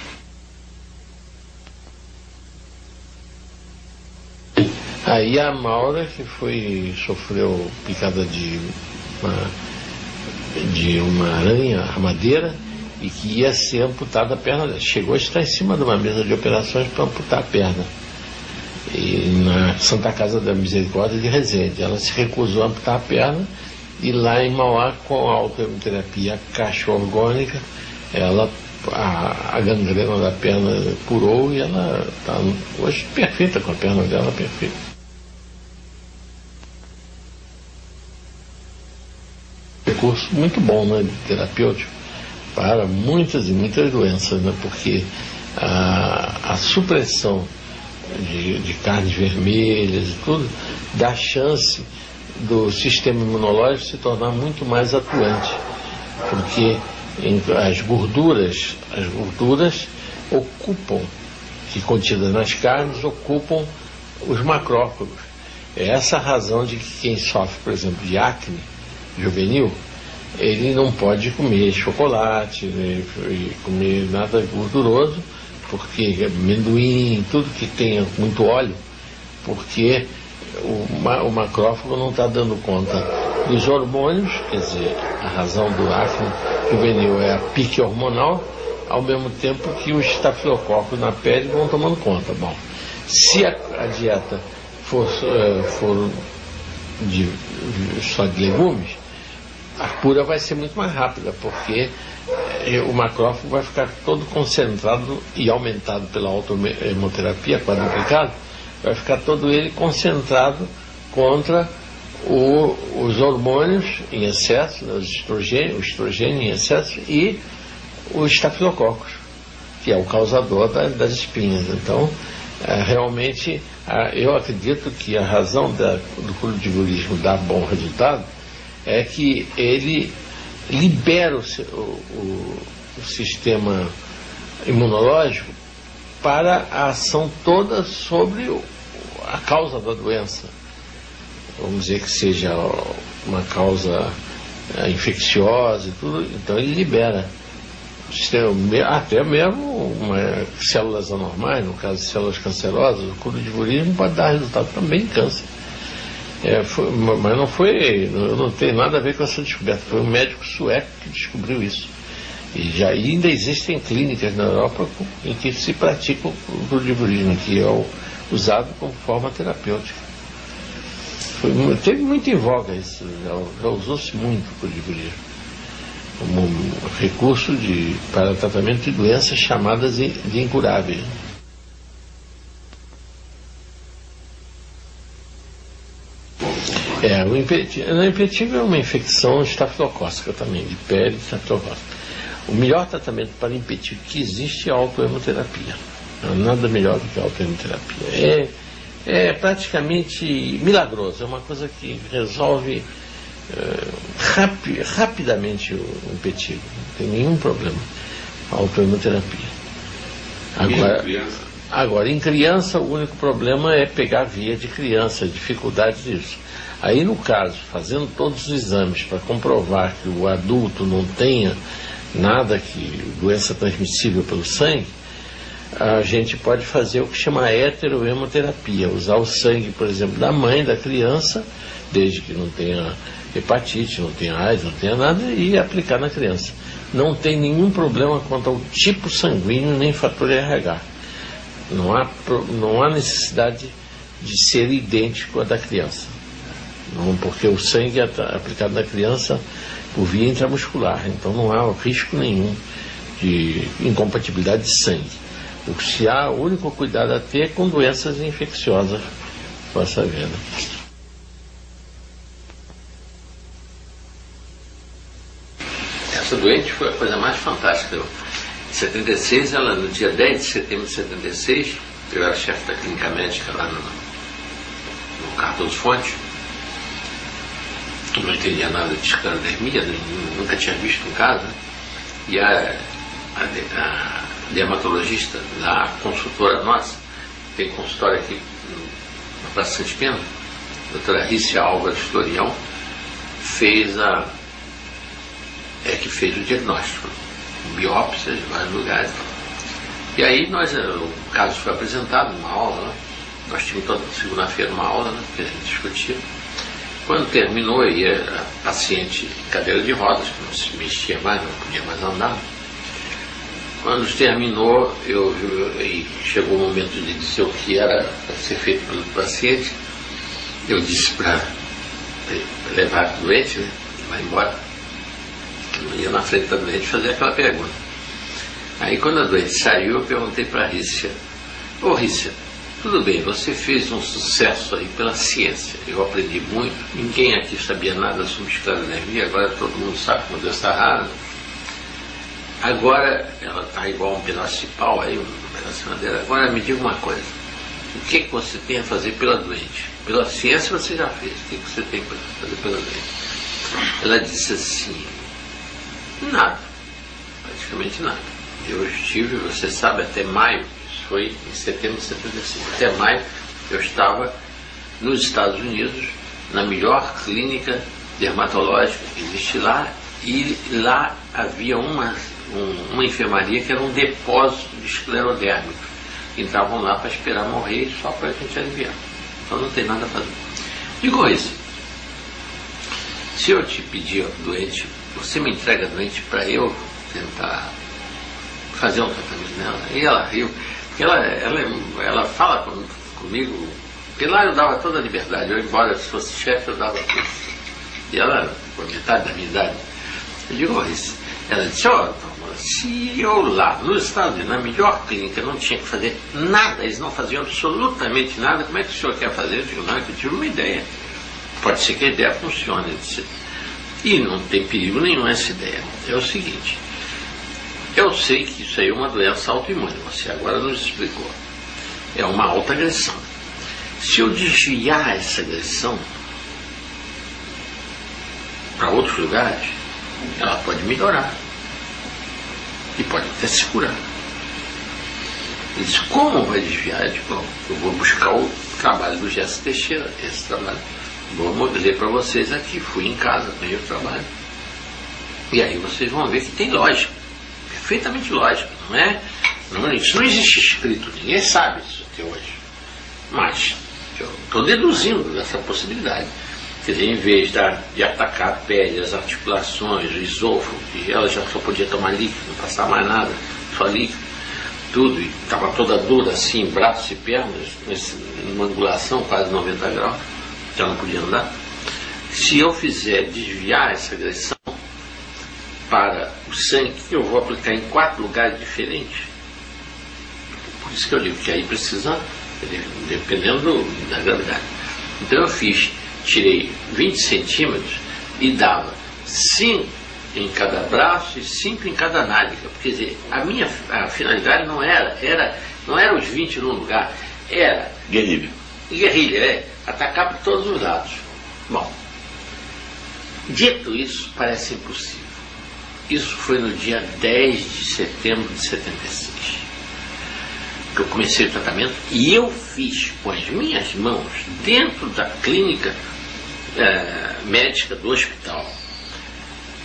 Speaker 4: Aí a Maura, que sofreu picada de uma aranha armadeira, e que ia ser amputada a perna dela. Chegou a estar em cima de uma mesa de operações para amputar a perna. E na Santa Casa da Misericórdia de Resende. Ela se recusou a amputar a perna, e lá em Mauá, com a autoimunoterapia, a caixa orgânica, a gangrena da perna curou, e ela está hoje perfeita, com a perna dela perfeita. Recurso muito bom, né, de terapêutico para muitas e muitas doenças, né? Porque a supressão de carnes vermelhas e tudo dá chance do sistema imunológico se tornar muito mais atuante, porque as gorduras ocupam, que contidas nas carnes, ocupam os macrófagos. É essa a razão de que quem sofre, por exemplo, de acne juvenil, ele não pode comer chocolate, né, e comer nada gorduroso, porque amendoim, tudo que tenha muito óleo, porque o macrófago não está dando conta dos hormônios. Quer dizer, a razão do acne juvenil é a pique hormonal, ao mesmo tempo que os estafilococos na pele vão tomando conta. Bom, se a dieta for só de legumes, a cura vai ser muito mais rápida, porque o macrófago vai ficar todo concentrado e aumentado pela autohemoterapia quadruplicada, vai ficar todo ele concentrado contra os hormônios em excesso, o estrogênio em excesso e os estafilococos, que é o causador das espinhas. Então, realmente, eu acredito que a razão do cultivurismo dar bom resultado é que ele libera o sistema imunológico para a ação toda sobre a causa da doença, vamos dizer que seja uma causa infecciosa e tudo, então ele libera até mesmo células anormais, no caso de células cancerosas. O cloridivorismo pode dar resultado também em câncer. Mas não tem nada a ver com essa descoberta. Foi um médico sueco que descobriu isso. E ainda existem clínicas na Europa em que se pratica o cloridivorismo, que é usado como forma terapêutica. Teve muito em voga isso, já usou-se muito o cloridivorismo como um recurso para tratamento de doenças chamadas de incuráveis. O impetigo é uma infecção estafilocócica também, de pele estafilocócica. O melhor tratamento para impetigo que existe é a autohemoterapia. Nada melhor do que a autohemoterapia. É praticamente milagroso, é uma coisa que resolve rapidamente o impetigo, não tem nenhum problema. A autohemoterapia. Agora, em criança, o único problema é pegar via de criança, a dificuldade disso. Aí, no caso, fazendo todos os exames para comprovar que o adulto não tenha nada doença transmissível pelo sangue, a gente pode fazer o que chama heterohemoterapia, usar o sangue, por exemplo, da mãe da criança, desde que não tenha hepatite, não tenha AIDS, não tenha nada, e aplicar na criança. Não tem nenhum problema quanto ao tipo sanguíneo nem fator RH. Não há necessidade de ser idêntico ao da criança. Não, porque o sangue é aplicado na criança por via intramuscular, então não há risco nenhum de incompatibilidade de sangue. O único cuidado a ter é com doenças infecciosas, possa ver, né?
Speaker 1: Essa doente foi a coisa mais fantástica. Em 76, no dia 10 de setembro de 76, eu era chefe da clínica médica lá no Cardoso Fonte. Não entendia nada de esclerodermia, nunca tinha visto um caso. E a dermatologista da consultora nossa, tem consultório aqui na Praça Santos Pena, a doutora Rícia Álvares Florião, que fez o diagnóstico, biópsias de vários lugares. E aí o caso foi apresentado numa aula, né? Nós tínhamos toda segunda-feira uma aula, né, que a gente discutia. Quando terminou, a paciente em cadeira de rodas, que não se mexia mais, não podia mais andar. Quando terminou, e chegou o momento de dizer o que era para ser feito pelo paciente, eu disse para levar a doente, né, e vai embora. Eu ia na frente da doente fazer aquela pergunta. Aí quando a doente saiu, eu perguntei para a Rícia: ô Rícia, tudo bem, você fez um sucesso aí pela ciência, eu aprendi muito, ninguém aqui sabia nada sobre esclerodermia, agora todo mundo sabe como Deus está raro. Agora ela está igual um pedaço de pau aí, um pedaço de madeira. Agora me diga uma coisa, o que você tem a fazer pela doente? Pela ciência você já fez, o que você tem para fazer pela doente? Ela disse assim: nada, praticamente nada. Eu estive, você sabe, até maio, isso foi em setembro de 75, até maio eu estava nos Estados Unidos, na melhor clínica dermatológica que existe lá, e lá havia uma enfermaria que era um depósito de esclerodérmicos, que entravam lá para esperar morrer só para a gente aliviar. Então não tem nada a fazer. Digo isso, se eu te pedir ao doente, você me entrega a doente para eu tentar fazer um tratamento nela? E ela riu, porque ela fala comigo, porque lá eu dava toda a liberdade, eu, embora fosse chefe, eu dava tudo. E ela, por metade da minha idade, eu digo isso. Ela disse: se eu lá nos Estados Unidos, na melhor clínica, não tinha que fazer nada, eles não faziam absolutamente nada, como é que o senhor quer fazer? Eu digo: não, é que eu tive uma ideia. Pode ser que a ideia funcione. Eu disse, e não tem perigo nenhum essa ideia. É o seguinte: eu sei que isso aí é uma doença autoimune, você agora nos explicou. É uma autoagressão. Se eu desviar essa agressão para outros lugares, ela pode melhorar. E pode até se curar. Ele disse: como vai desviar? Eu digo: eu vou buscar trabalho do Gerson Teixeira, esse trabalho. Vou dizer para vocês aqui, fui em casa, ganhei o trabalho. E aí vocês vão ver que tem lógica, perfeitamente lógica, não é? Isso não existe escrito, ninguém sabe isso até hoje. Mas eu estou deduzindo dessa possibilidade. Quer dizer, em vez de atacar a pele, as articulações, o esôfago, que ela já só podia tomar líquido, não passar mais nada, só líquido, tudo, e estava toda dura assim, braços e pernas, numa angulação quase 90 graus, já não podia andar. Se eu fizer desviar essa agressão para o sangue, eu vou aplicar em 4 lugares diferentes. Por isso que eu digo que aí precisa, dependendo da gravidade. Então eu tirei 20 centímetros e dava 5 em cada braço e 5 em cada nádega. Quer dizer, a finalidade não era os 20 num lugar, era guerrilha, atacar por todos os lados. Bom, dito isso, parece impossível. Isso foi no dia 10 de setembro de 76, que eu comecei o tratamento, e eu fiz com as minhas mãos, dentro da clínica médica do hospital,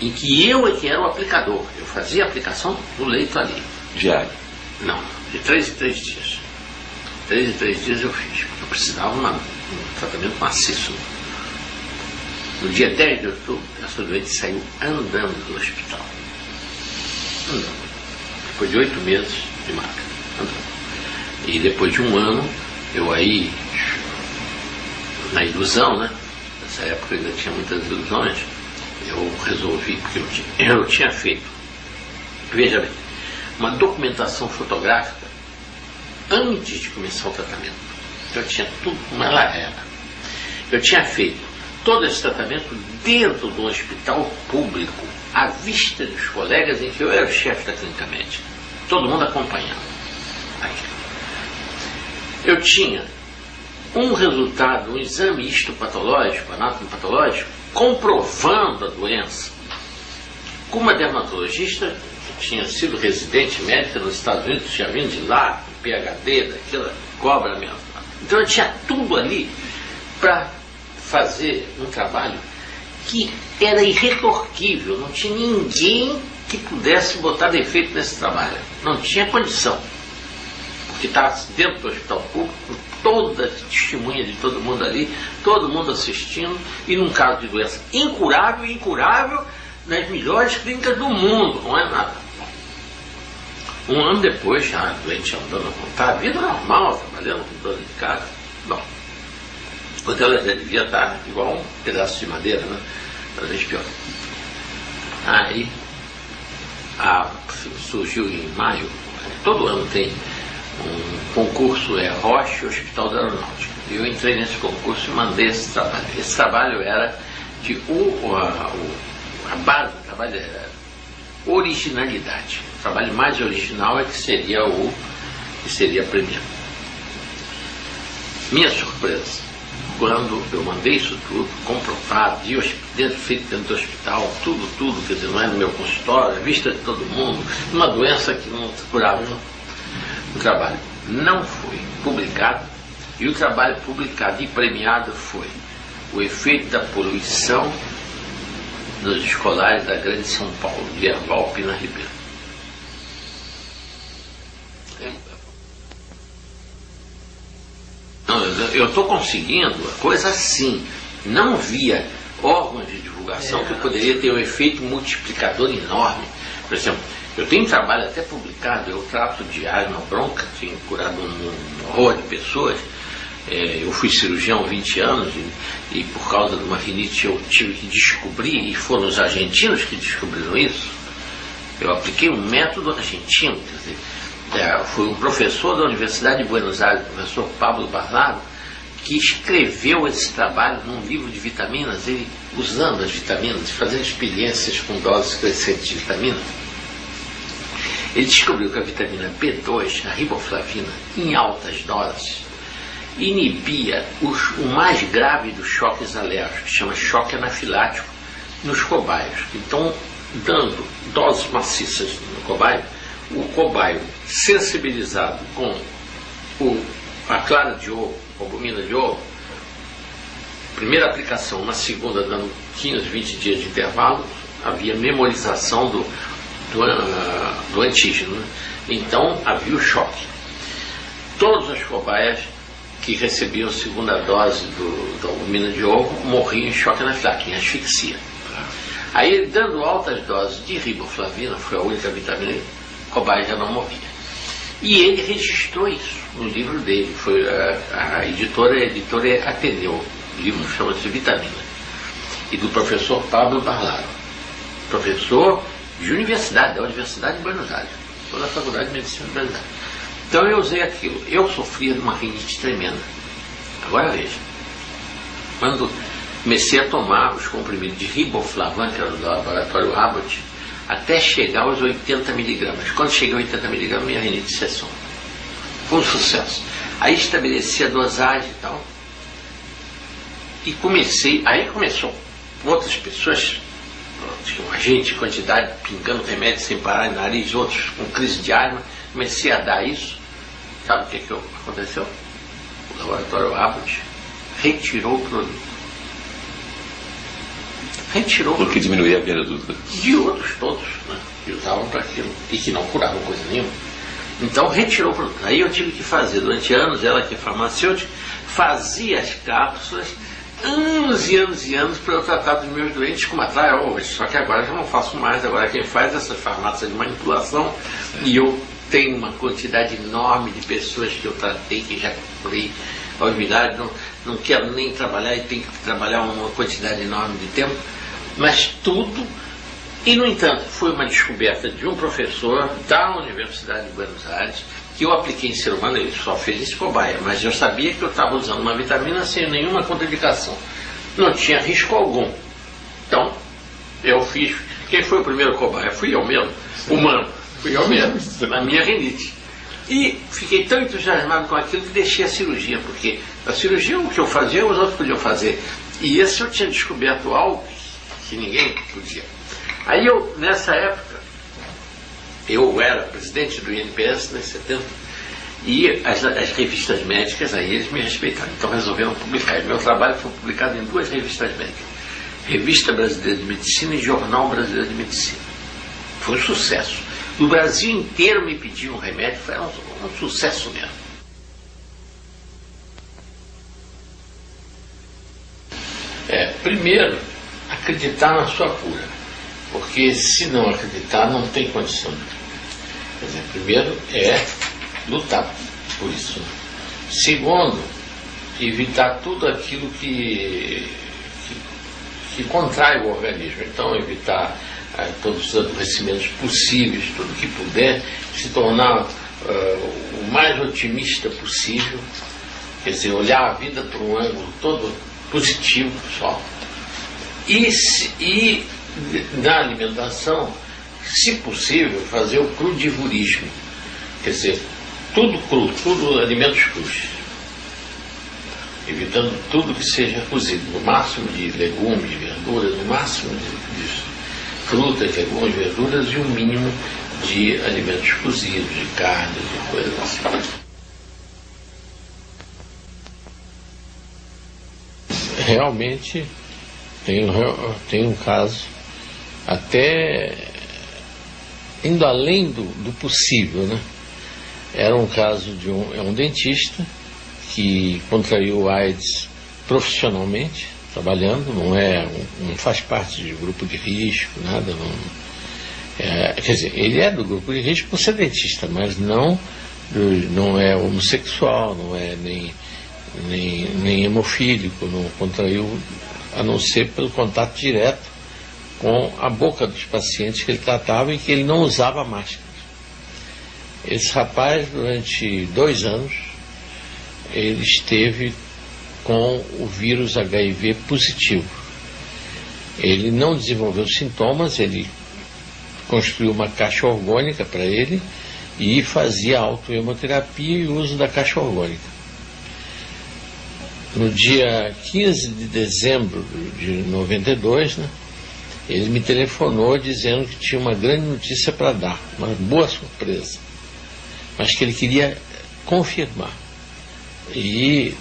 Speaker 1: em que eu é que era o aplicador. Eu fazia a aplicação no leito ali.
Speaker 5: Diário?
Speaker 1: Não, de 3 em 3 dias. 3 em 3 dias eu fiz, porque eu precisava de um tratamento maciço. No dia 10 de outubro, essa doente saiu andando do hospital. Andando. Depois de 8 meses de máquina. Andando. E depois de um ano, eu aí, na ilusão, né? Nessa época eu ainda tinha muitas ilusões, eu resolvi, porque eu tinha feito, veja bem, uma documentação fotográfica antes de começar o tratamento. Eu tinha tudo como ela era. Eu tinha feito todo esse tratamento dentro do hospital público, à vista dos colegas, em que eu era o chefe da clínica médica. Todo mundo acompanhando. Aqui. Eu tinha um resultado, um exame histopatológico, anatomopatológico, comprovando a doença. Com uma dermatologista que tinha sido residente médica nos Estados Unidos, tinha vindo de lá, com PhD, daquela cobra mesmo. Então eu tinha tudo ali para fazer um trabalho que era irretorquível, não tinha ninguém que pudesse botar defeito nesse trabalho. Não tinha condição. Porque estava dentro do hospital público, toda a testemunha de todo mundo ali, todo mundo assistindo, e num caso de doença incurável, nas melhores clínicas do mundo, não é nada. Um ano depois, já a doente andando à vontade, vida normal, trabalhando com dor de casa. Bom, quando ela já devia estar igual um pedaço de madeira, né? Às vezes pior. Aí, surgiu em maio, todo ano tem um concurso, Roche Hospital da Aeronáutica. E eu entrei nesse concurso e mandei esse trabalho. Esse trabalho era de a base do trabalho era originalidade. O trabalho mais original é que seria premiado. Minha surpresa, quando eu mandei isso tudo, comprovado, feito dentro do hospital, tudo, quer dizer, não é no meu consultório, à vista de todo mundo, uma doença que não se curava, o trabalho não foi publicado, e o trabalho publicado e premiado foi o efeito da poluição nos escolares da Grande São Paulo, de Erval Pina Ribeiro. Eu estou conseguindo a coisa assim, não via órgãos de divulgação que poderia ter um efeito multiplicador enorme. Por exemplo, eu tenho trabalho até publicado, eu trato de asma bronca, tenho curado um horror de pessoas. Eu fui cirurgião há 20 anos e por causa de uma rinite eu tive que descobrir, e foram os argentinos que descobriram isso. Eu apliquei um método argentino, quer dizer, foi um professor da Universidade de Buenos Aires, o professor Pablo Barnado, que escreveu esse trabalho num livro de vitaminas, ele usando as vitaminas, fazendo experiências com doses crescentes de vitaminas. Ele descobriu que a vitamina B2, a riboflavina, em altas doses, inibia o mais grave dos choques alérgicos, que chama choque anafilático, nos cobaios. Então, dando doses maciças no cobaio, o cobaio sensibilizado com a clara de ovo albumina de ouro, primeira aplicação, uma segunda dando 15, 20 dias de intervalo, havia memorização do antígeno, né? Então havia o choque. Todas as cobaias que recebiam a segunda dose da albumina de ouro morriam em choque anafilático, em asfixia. Aí, dando altas doses de riboflavina, foi a única vitamina, a cobaia já não morria. E ele registrou isso no livro dele. Foi a editora Ateneu. O livro chama-se Vitamina. E do professor Pablo Barlaro. Professor de universidade, da Universidade de Buenos Aires. Toda a Faculdade de Medicina de Buenos Aires. Então eu usei aquilo. Eu sofria de uma rinite tremenda. Agora veja. Quando comecei a tomar os comprimidos de riboflavan, que era do laboratório Abbott, até chegar aos 80 miligramas. Quando cheguei a 80 miligramas, minha rinite cessou. Foi um sucesso. Aí estabeleci a dosagem e tal. E aí começou outras pessoas, uma gente, quantidade, pingando remédio sem parar no nariz, outros com crise de asma. Comecei a dar isso. Sabe o que aconteceu? O laboratório Abbott retirou o produto. Porque
Speaker 5: diminuía a venda
Speaker 1: de outros todos, né, que usavam para aquilo e que não curavam coisa nenhuma. Então retirou o produto. Aí eu tive que fazer, durante anos, ela que é farmacêutica, fazia as cápsulas, anos e anos e anos, para eu tratar dos meus doentes com uma hoje. Só que agora eu já não faço mais, agora quem faz é essa farmácia de manipulação, e eu tenho uma quantidade enorme de pessoas que eu tratei, que já curei aos milhares, não quero nem trabalhar e tenho que trabalhar uma quantidade enorme de tempo. Mas tudo, e no entanto, foi uma descoberta de um professor da Universidade de Buenos Aires, que eu apliquei em ser humano, ele só fez esse cobaia, mas eu sabia que eu estava usando uma vitamina sem nenhuma contraindicação. Não tinha risco algum. Então, eu fiz. Quem foi o primeiro cobaia? Fui eu mesmo, humano. Fui eu mesmo, na minha rinite. E fiquei tão entusiasmado com aquilo que deixei a cirurgia, porque a cirurgia, o que eu fazia, os outros podiam fazer. E esse eu tinha descoberto algo que ninguém podia. Aí eu, nessa época, eu era presidente do INPS, nos 70, e as revistas médicas, aí eles me respeitaram, então resolveram publicar. Meu trabalho foi publicado em 2 revistas médicas, Revista Brasileira de Medicina e Jornal Brasileiro de Medicina. Foi um sucesso. O Brasil inteiro me pediu um remédio, foi um sucesso mesmo. Primeiro, acreditar na sua cura, porque se não acreditar não tem condição. Quer dizer, primeiro é lutar por isso. Segundo, evitar tudo aquilo que contrai o organismo. Então, evitar todos os adoecimentos possíveis, tudo que puder, se tornar o mais otimista possível, quer dizer, olhar a vida por um ângulo todo positivo só. E na alimentação, se possível, fazer o crudivorismo, quer dizer, tudo cru, tudo alimentos crus, evitando tudo que seja cozido, no máximo de legumes, de verduras, no máximo de frutas, legumes, verduras e um mínimo de alimentos cozidos, de carne, de coisas assim. Realmente tem um caso, até indo além do possível, né? Era um caso de um dentista que contraiu AIDS profissionalmente, trabalhando, não faz parte de grupo de risco, nada, quer dizer, ele é do grupo de risco por ser dentista, mas não é homossexual, não é nem hemofílico, não contraiu, a não ser pelo contato direto com a boca dos pacientes que ele tratava e que ele não usava máscara. Esse rapaz, durante 2 anos, ele esteve com o vírus HIV positivo. Ele não desenvolveu sintomas, ele construiu uma caixa orgânica para ele e fazia autohemoterapia e uso da caixa orgânica. No dia 15 de dezembro de 92, né, ele me telefonou dizendo que tinha uma grande notícia para dar, uma boa surpresa, mas que ele queria confirmar. E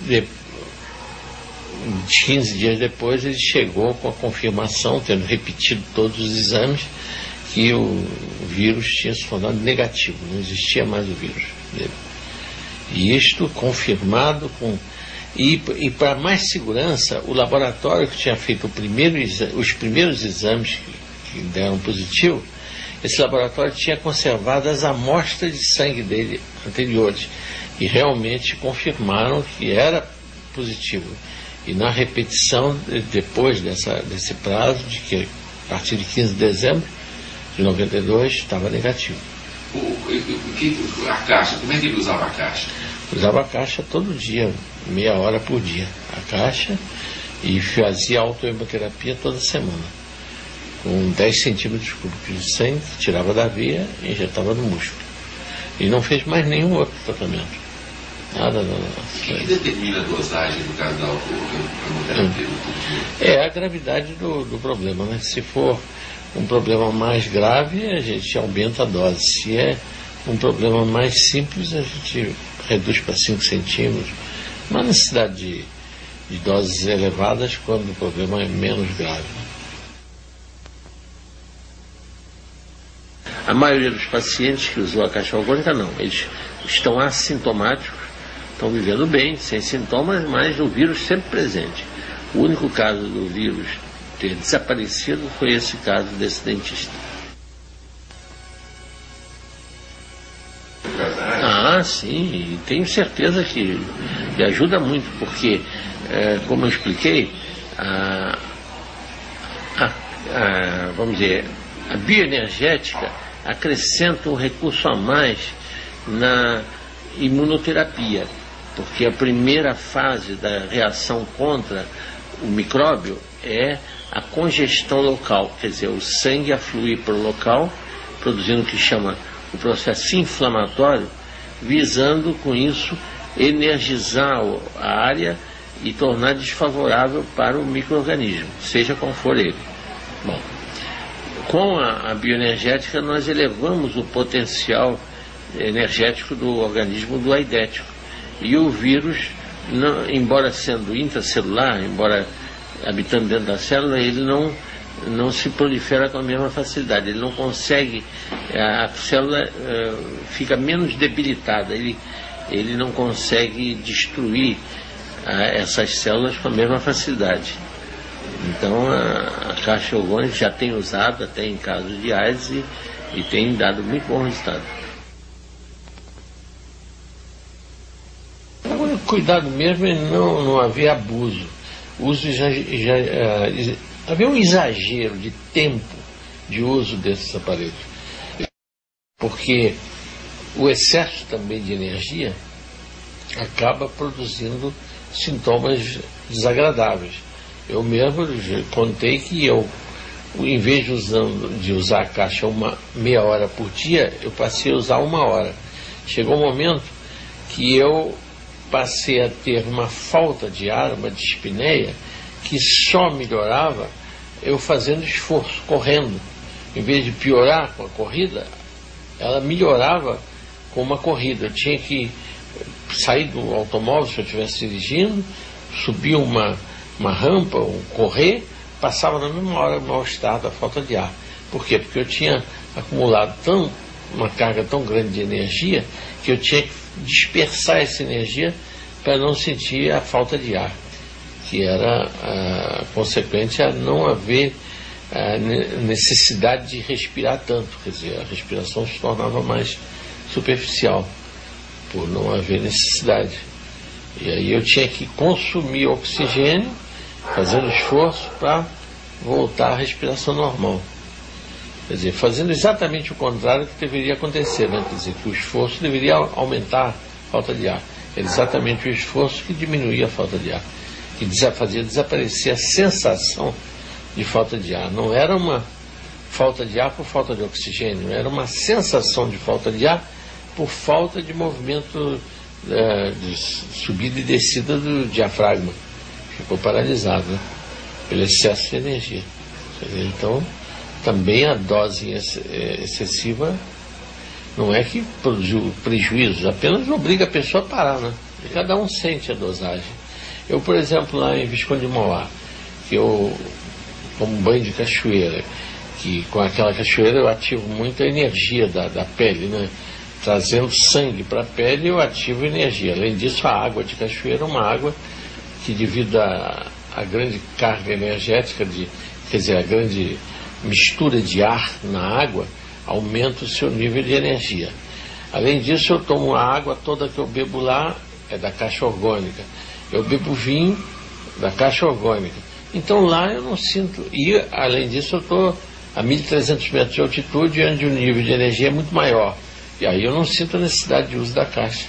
Speaker 1: 15 dias depois ele chegou com a confirmação, tendo repetido todos os exames, que o vírus tinha se tornado negativo, não existia mais o vírus dele. E isto confirmado com... E para mais segurança, o laboratório que tinha feito os primeiros exames que deram positivo, esse laboratório tinha conservado as amostras de sangue dele anteriores, e realmente confirmaram que era positivo. E na repetição, depois desse prazo, de que a partir de 15 de dezembro de 92 estava negativo.
Speaker 5: A caixa, como é que ele usava a caixa?
Speaker 1: Usava a caixa todo dia, meia hora por dia, a caixa, e fazia autohemoterapia toda semana, com 10 centímetros cúbicos de sangue, tirava da veia e injetava no músculo. E não fez mais nenhum outro tratamento. Nada.
Speaker 5: O que determina a dosagem no caso da autohemoterapia?
Speaker 1: É a gravidade do problema, né? Se for um problema mais grave, a gente aumenta a dose. Se é um problema mais simples, a gente reduz para 5 centímetros. Não há necessidade de doses elevadas quando o problema é menos grave. A maioria dos pacientes que usou a caixa orgânica, não. Eles estão assintomáticos, estão vivendo bem, sem sintomas, mas o vírus sempre presente. O único caso do vírus ter desaparecido foi esse caso desse dentista. Ah, sim, e tenho certeza que ajuda muito, porque, como eu expliquei, vamos dizer, a bioenergética acrescenta um recurso a mais na imunoterapia, porque a primeira fase da reação contra o micróbio é a congestão local, quer dizer, o sangue afluir para o local, produzindo o que chama o processo inflamatório, visando com isso energizar a área e tornar desfavorável para o micro-organismo, seja qual for ele. Bom, com a bioenergética nós elevamos o potencial energético do organismo do aidético, e o vírus, embora sendo intracelular, embora habitando dentro da célula, ele não se prolifera com a mesma facilidade, ele não consegue, a célula fica menos debilitada, ele não consegue destruir essas células com a mesma facilidade. Então a caixa orgânica já tem usado até em casos de AIDS e tem dado muito bom resultado. Agora, cuidado mesmo é não haver abuso. Havia um exagero de tempo de uso desses aparelhos, porque o excesso também de energia acaba produzindo sintomas desagradáveis. Eu mesmo contei que em vez de usar a caixa meia hora por dia, eu passei a usar 1 hora. Chegou um momento que eu passei a ter uma falta de ar, uma dispneia, que só melhorava eu fazendo esforço, correndo. Em vez de piorar com a corrida, ela melhorava com uma corrida. Eu tinha que sair do automóvel se eu estivesse dirigindo, subir uma rampa, correr, passava na mesma hora o mal-estar da falta de ar. Por quê? Porque eu tinha acumulado uma carga tão grande de energia que eu tinha que dispersar essa energia para não sentir a falta de ar, que era consequente a não haver necessidade de respirar tanto, quer dizer, a respiração se tornava mais superficial, por não haver necessidade. E aí eu tinha que consumir oxigênio, fazendo esforço para voltar à respiração normal. Quer dizer, fazendo exatamente o contrário que deveria acontecer, né? Quer dizer, que o esforço deveria aumentar a falta de ar. Era exatamente o esforço que diminuía a falta de ar, que fazia desaparecer a sensação de falta de ar. Não era uma falta de ar por falta de oxigênio, era uma sensação de falta de ar por falta de movimento de subida e descida do diafragma. Ficou paralisado, né? Pelo excesso de energia. Então, também a dose excessiva não é que produziu prejuízos, apenas obriga a pessoa a parar, né? Cada um sente a dosagem. Eu, por exemplo, lá em Visconde de Mauá, que eu tomo banho de cachoeira, que com aquela cachoeira eu ativo muito a energia da pele, né? Trazendo sangue para a pele, eu ativo energia. Além disso, a água de cachoeira é uma água que, devido à grande carga energética, quer dizer, a grande mistura de ar na água, aumenta o seu nível de energia. Além disso, eu tomo a água toda que eu bebo lá, é da caixa orgânica. Eu bebo vinho da caixa orgânica. Então lá eu não sinto. E, além disso, eu estou a 1.300 metros de altitude, onde o nível de energia é muito maior. E aí eu não sinto a necessidade de uso da caixa.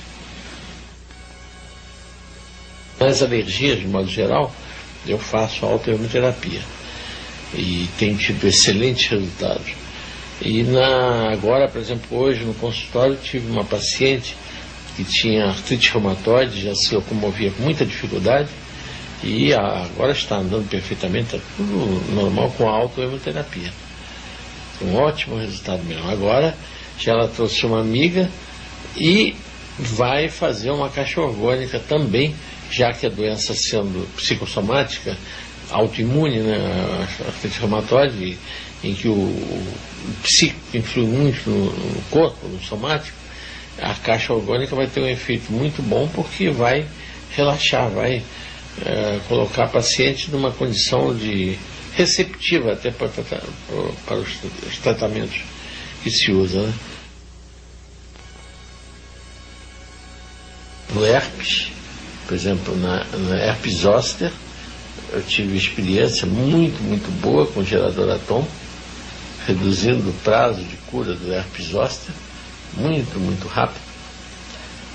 Speaker 1: Nas alergias, de modo geral, eu faço autoimunoterapia. E tenho tido excelentes resultados. E agora, por exemplo, hoje no consultório tive uma paciente que tinha artrite reumatoide, já se locomovia com muita dificuldade, e agora está andando perfeitamente, está tudo normal com a autoimunoterapia. Um ótimo resultado mesmo. Agora, já ela trouxe uma amiga e vai fazer uma caixa orgânica também, já que a doença sendo psicossomática, autoimune, né, a artrite reumatoide, em que o psíquico influi muito no corpo, no somático, a caixa orgânica vai ter um efeito muito bom, porque vai relaxar, vai colocar a paciente numa condição de receptiva até para os tratamentos que se usa, né? No herpes, por exemplo, na herpes zoster, eu tive experiência muito boa com o gerador Atom, reduzindo o prazo de cura do herpes zoster muito rápido,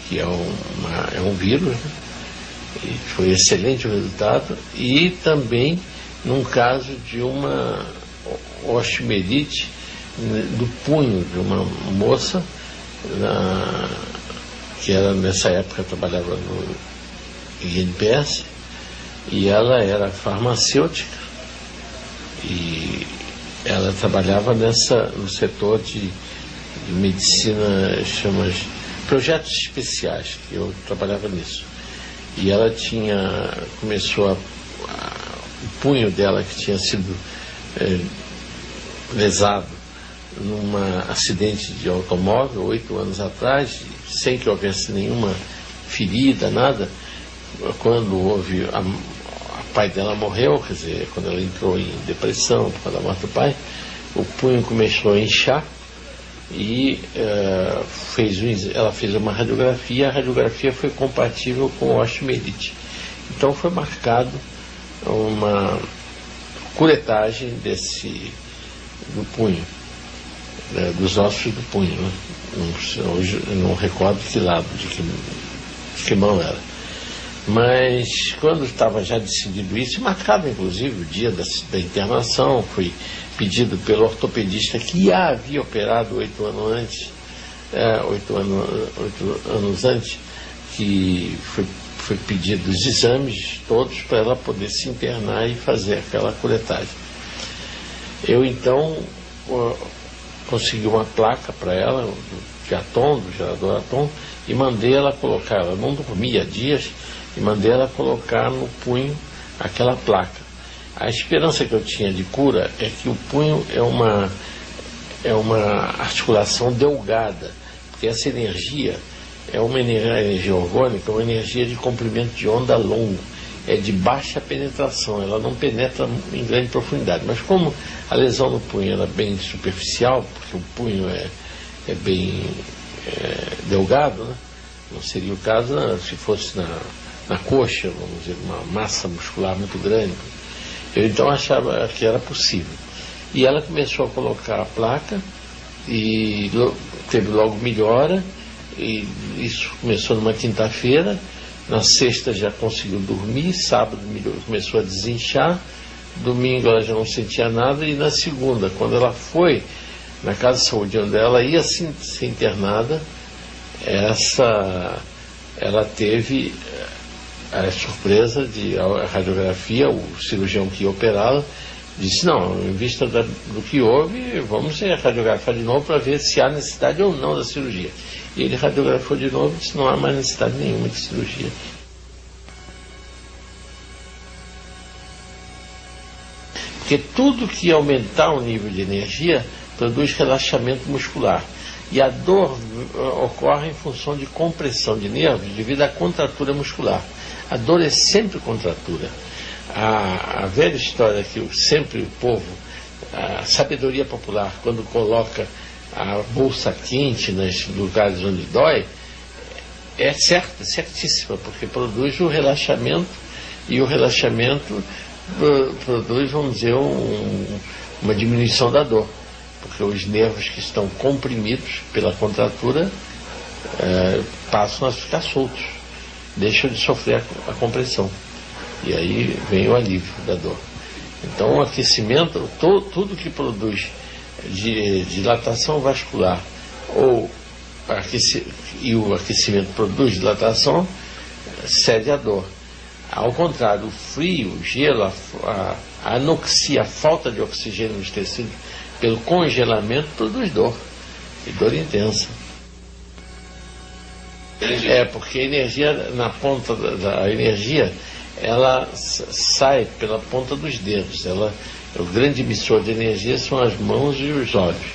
Speaker 1: que é um vírus, né? E foi excelente o resultado. E também num caso de uma osteomielite do punho de uma moça que era, nessa época, trabalhava no INPS, e ela era farmacêutica e ela trabalhava no setor de medicina, chama projetos especiais, que eu trabalhava nisso. E ela começou o punho dela, que tinha sido lesado num acidente de automóvel 8 anos atrás, sem que houvesse nenhuma ferida, nada. Quando houve, o pai dela morreu, quer dizer, quando ela entrou em depressão por causa da morte do pai, o punho começou a inchar e ela fez uma radiografia. A radiografia foi compatível com osteomielite. Então foi marcado uma curetagem do punho, dos ossos do punho, né? Hoje eu não recordo de que lado, de que mão era. Mas quando estava já decidido isso, marcado inclusive o dia da internação, foi pedido pelo ortopedista que a havia operado 8 anos antes, que foi pedido os exames todos para ela poder se internar e fazer aquela curetagem. Eu então consegui uma placa para ela, do gerador Atom, e mandei ela colocar. Ela não dormia há dias, e mandei ela colocar no punho aquela placa. A esperança que eu tinha de cura é que o punho é uma articulação delgada, porque essa energia é uma energia orgânica, uma energia de comprimento de onda longo, é de baixa penetração, ela não penetra em grande profundidade. Mas como a lesão no punho era bem superficial, porque o punho é bem delgado, né? Não seria o caso se fosse na coxa, vamos dizer, uma massa muscular muito grande. Eu então achava que era possível. E ela começou a colocar a placa e teve logo melhora, e isso começou numa quinta-feira. Na sexta já conseguiu dormir, sábado começou a desinchar, domingo ela já não sentia nada, e na segunda, quando ela foi na casa de saúde onde ela ia ser internada, ela teve a surpresa de a radiografia, o cirurgião que ia operá-la disse: não, em vista do que houve, vamos radiografar de novo para ver se há necessidade ou não da cirurgia.
Speaker 4: E ele radiografou de novo e disse: não há mais necessidade nenhuma de cirurgia. Porque tudo que aumentar o nível de energia produz relaxamento muscular. E a dor ocorre em função de compressão de nervos devido à contratura muscular. A dor é sempre contratura. A velha história que sempre o povo, a sabedoria popular, quando coloca a bolsa quente nos lugares onde dói, é certa, certíssima, porque produz o relaxamento, e o relaxamento produz, vamos dizer, uma diminuição da dor, porque os nervos que estão comprimidos pela contratura passam a ficar soltos, deixam de sofrer a compressão, e aí vem o alívio da dor. Então o aquecimento, tudo que produz dilatação vascular e o aquecimento produz dilatação, cede à dor. Ao contrário, o frio, o gelo, a anoxia, a falta de oxigênio nos tecidos pelo congelamento produz dor, e dor intensa. Porque a energia na ponta da energia, ela sai pela ponta dos dedos. O grande emissor de energia são as mãos e os olhos.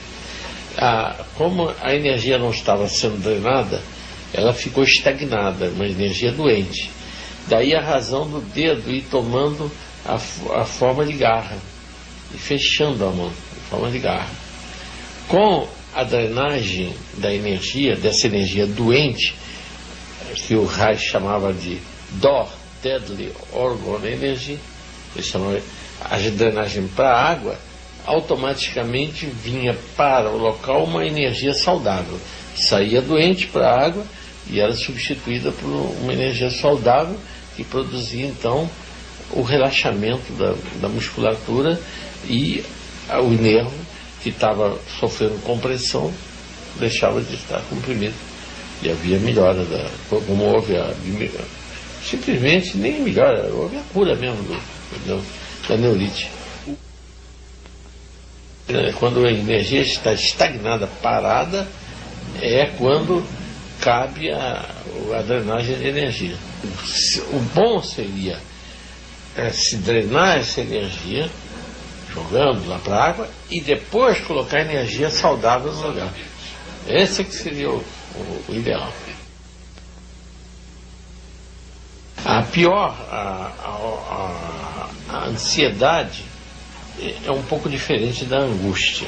Speaker 4: Como a energia não estava sendo drenada, ela ficou estagnada, uma energia doente. Daí a razão do dedo ir tomando a forma de garra e fechando a mão, em forma de garra. Com a drenagem da energia, dessa energia doente, que o Reich chamava de DOR, Deadly Organ Energy, ele chamava a drenagem para a água, automaticamente vinha para o local uma energia saudável. Saía doente para a água e era substituída por uma energia saudável, que produzia então o relaxamento da musculatura, e o nervo que estava sofrendo compressão deixava de estar comprimido, e havia melhora, como houve simplesmente nem melhora, houve a cura mesmo da neurite. Quando a energia está estagnada, parada, é quando cabe a drenagem de energia. O bom seria se drenar essa energia, jogando lá para a água, e depois colocar energia saudável no lugar. Esse que seria o ideal. A ansiedade é um pouco diferente da angústia.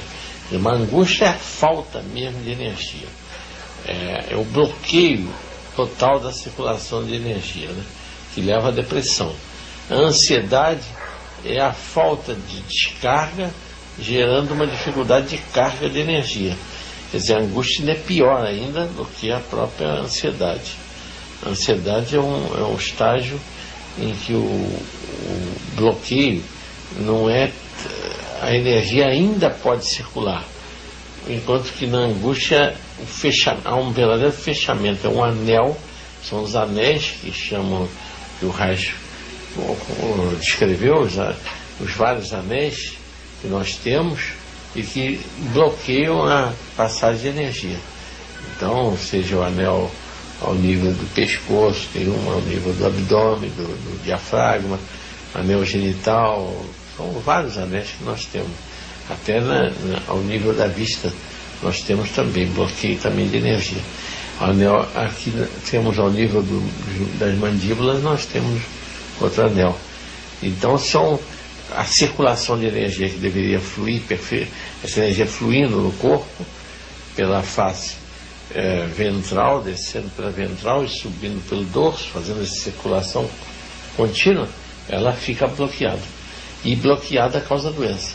Speaker 4: Uma angústia é a falta mesmo de energia. É o bloqueio total da circulação de energia, né, que leva à depressão. A ansiedade é a falta de descarga, gerando uma dificuldade de carga de energia. Quer dizer, a angústia ainda é pior ainda do que a própria ansiedade. A ansiedade é um estágio em que o bloqueio não é... A energia ainda pode circular, enquanto que na angústia há um verdadeiro fechamento, é um anel, são os anéis que chamam, que o Reich descreveu, os vários anéis que nós temos e que bloqueiam a passagem de energia. Então, seja o anel ao nível do pescoço, tem um ao nível do abdômen, do diafragma, anel genital, são vários anéis que nós temos. Até ao nível da vista nós temos também bloqueio também de energia. Anel, aqui temos ao nível das mandíbulas, nós temos outro anel. Então são a circulação de energia que deveria fluir, essa energia fluindo no corpo, pela face ventral, descendo pela ventral e subindo pelo dorso, fazendo essa circulação contínua, ela fica bloqueada. E bloqueada causa doença.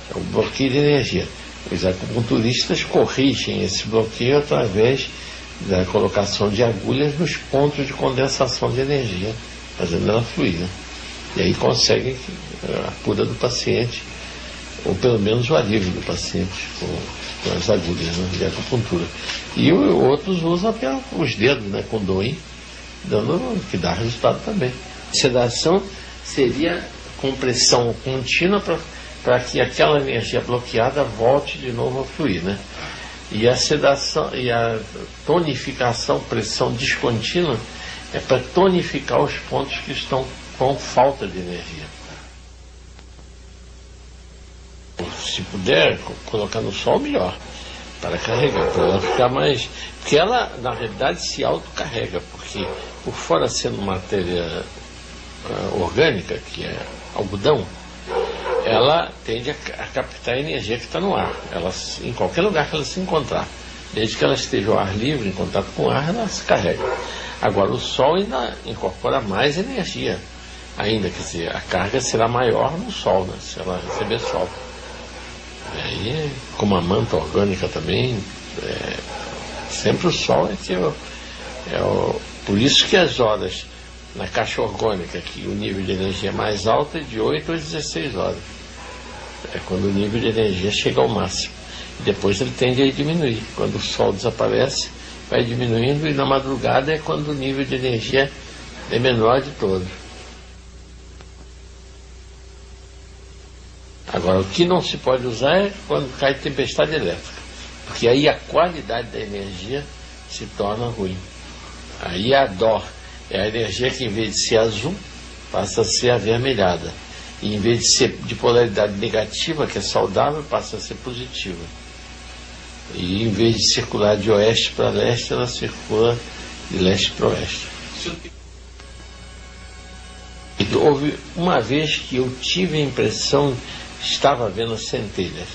Speaker 4: É o bloqueio de energia. Os acupunturistas corrigem esse bloqueio através da colocação de agulhas nos pontos de condensação de energia, fazendo ela fluir, né? E aí conseguem a cura do paciente, ou pelo menos o alívio do paciente com as agulhas, né, de acupuntura. E outros usam até os dedos, né, com doim, que dá resultado também. Sedação seria compressão contínua para que aquela energia bloqueada volte de novo a fluir, né?
Speaker 1: E a sedação e a tonificação, pressão descontínua, é para tonificar os pontos que estão com falta de energia. Se puder colocar no sol, melhor, para carregar, para ela ficar mais... Porque ela, na realidade, se autocarrega, porque por fora sendo matéria orgânica, que é algodão, ela tende a captar a energia que está no ar. Ela, em qualquer lugar que ela se encontrar, desde que ela esteja ao ar livre, em contato com o ar, ela se carrega. Agora, o sol ainda incorpora mais energia ainda, quer dizer, a carga será maior no sol, né, se ela receber sol. E aí, como a manta orgânica também, sempre o sol é que por isso que as horas na caixa orgânica, que o nível de energia mais alto é de 8 a 16 horas. É quando o nível de energia chega ao máximo. Depois ele tende a diminuir. Quando o sol desaparece, vai diminuindo, e na madrugada é quando o nível de energia é menor de todos. Agora, o que não se pode usar é quando cai tempestade elétrica, porque aí a qualidade da energia se torna ruim. Aí a dó é a energia que, em vez de ser azul, passa a ser avermelhada. E em vez de ser de polaridade negativa, que é saudável, passa a ser positiva. E em vez de circular de oeste para leste, ela circula de leste para oeste. E houve uma vez que eu tive a impressão que estava vendo centelhas.